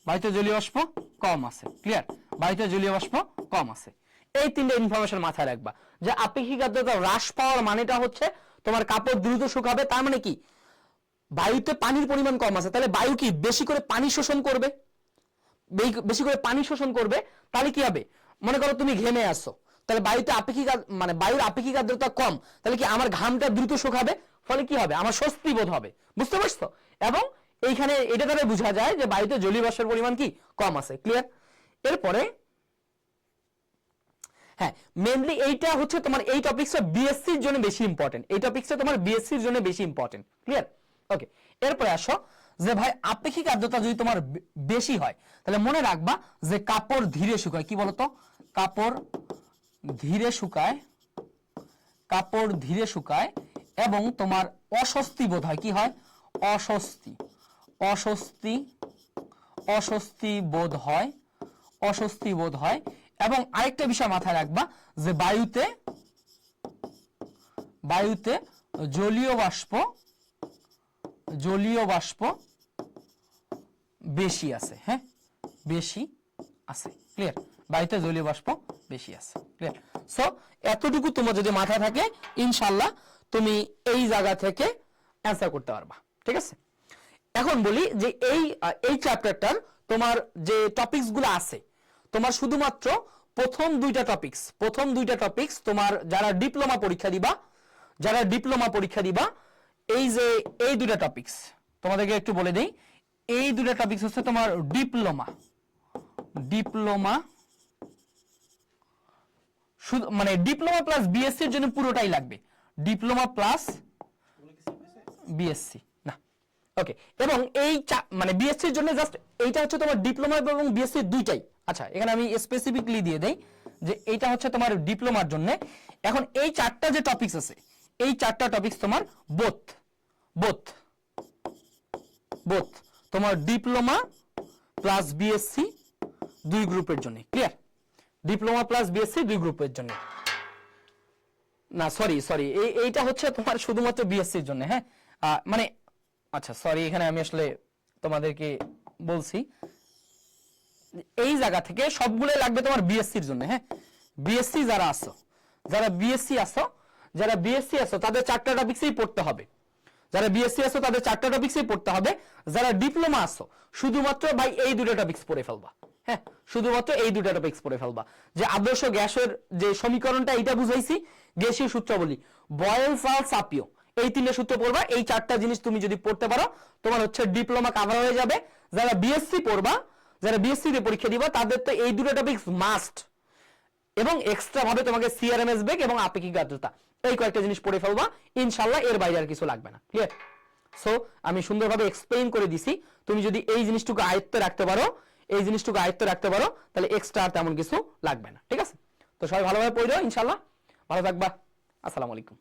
বায়ুতে জলীয় বাষ্প কম আছে। ক্লিয়ার? বায়ুতে জলীয় বাষ্প কম আছে। এই তিনটে ইনফরমেশন মাথায় রাখবা যে আপেক্ষিক আর্দ্রতা হ্রাস পাওয়ার মানেটা হচ্ছে তোমার কাপড় দ্রুত শুকাবে। তার মানে কি? বায়ুতে পানির পরিমাণ কম আছে, তাহলে বায়ু কি বেশি করে পানি শোষণ করবে। বেশি করে পানি শোষণ করবে, তাহলে কি হবে? মনে করো তুমি ঘেমে আসো, তাহলে বায়ুতে মানে বায়ুর আপেক্ষিক আর্দ্রতা কম, তাহলে কি আমার ঘামটা দ্রুত শুকাবে, ফলে কি হবে? আমার স্বস্তি বোধ হবে। বুঝতে পারছো? এবং এইখানে এটা দ্বারা বোঝা যায় যে বায়ুতে জলীয় বাষ্পের পরিমাণ কি কম আছে। ক্লিয়ার? এরপরে হ্যাঁ, মেইনলি এইটা হচ্ছে তোমার এই টপিকসটা বিএসসি এর জন্য বেশি ইম্পর্টেন্ট। এই টপিকসটা তোমার বিএসসি এর জন্য বেশি ইম্পর্টেন্ট। ক্লিয়ার? ওকে, এরপরে আসো যে ভাই আপেক্ষিক আর্দ্রতা যদি তোমার বেশি হয়, তাহলে মনে রাখবা যে কাপড় ধীরে শুকায়। কি বলতো? কাপড় ধীরে শুকায় এবং তোমার অস্বস্তি বোধ হয়। কি হয়? অস্বস্তি বোধ হয়। এবং আরেকটা বিষয় মাথায় রাখবা যে বায়ুতে জলীয় বাষ্প বেশি আছে। হ্যাঁ, বেশি আছে। ক্লিয়ার? বায়ুতে জলীয় বাষ্প বেশি আছে। ক্লিয়ার? সো এতটুকু তোমার যদি মাথায় থাকে, ইনশাআল্লাহ তুমি এই জায়গা থেকে অ্যান্সার করতে পারবা। ঠিক আছে? এখন বলি যে এই চ্যাপ্টারটার তোমার যে টপিকসগুলো আছে, তোমার শুধুমাত্র প্রথম দুইটা টপিকস তোমার যারা ডিপ্লোমা পরীক্ষা দিবা, এই দুইটা টপিকস তোমাদেরকে একটু বলে দেই। এই দুইটা টপিকস হচ্ছে তোমার ডিপ্লোমা শুধু মানে ডিপ্লোমা প্লাস বিএসসি এর জন্য পুরোটাই লাগবে। ডিপ্লোমা প্লাস বিএসসি না, ওকে। এবং এই মানে বিএসসি এর জন্য জাস্ট এইটা হচ্ছে তোমার ডিপ্লোমা এবং বিএসসি দুইটাই। আচ্ছা, এখানে আমি স্পেসিফিকলি দিয়ে দেই যে এইটা হচ্ছে তোমার ডিপ্লোমার জন্য। এখন এই চারটা যে টপিকস আছে, এই চারটা টপিকস তোমার বোথ তোমার ডিপ্লোমা প্লাস বিএসসি দুই গ্রুপের জন্য। ক্লিয়ার? ডিপ্লোমা প্লাস বিএসসি দুই গ্রুপের জন্য না, সরি এইটা হচ্ছে তোমার শুধুমাত্র বিএসসির জন্য। হ্যাঁ, মানে আচ্ছা সরি, এখানে আমি আসলে তোমাদেরকে বলছি এই জায়গা থেকে সবগুলো লাগবে তোমার বিএসসির জন্য। হ্যাঁ, বিএসসি যারা বিএসসি আসো তাদের চারটা টপিকসই পড়তে হবে। যারা ডিপ্লোমা আসো শুধুমাত্র ভাই এই দুটো টপিকস পড়ে ফেলবা। হ্যাঁ, শুধুমাত্র এই দুটো টপিকস পড়ে ফেলবা। যে আদর্শ গ্যাসের যে সমীকরণটা এটা বুঝাইছি, গ্যাসীয় সূত্রাবলী, বয়েল সাল সাপিও, এই তিনটে সূত্র পড়বা। এই চারটা জিনিস তুমি যদি পড়তে পারো, তোমার হচ্ছে ডিপ্লোমা কভার হয়ে যাবে। যারা বিএসসি পড়বা, যারা বিএসসি তে পরীক্ষা দিবা, তাদের তো এই দুটো টপিকস মাস্ট। এবং এক্সট্রা ভাবে তোমাকে সিআরএমএস বেগ এবং আপেক্ষিক আর্দ্রতা এই কয়েকটা জিনিস পড়ে ফেলবা, ইনশাআল্লাহ এর বাইরে আর কিছু লাগবে না। ক্লিয়ার? সো আমি সুন্দরভাবে এক্সপ্লেইন করে দিছি। তুমি যদি এই জিনিসটুকু আয়ত্তে রাখতে পারো, তাহলে এক্সট্রা আর তেমন কিছু লাগবে না। ঠিক আছে? তো সবাই ভালোভাবে পড়ো, ইনশাআল্লাহ ভালো থাকবা। আসসালামু আলাইকুম।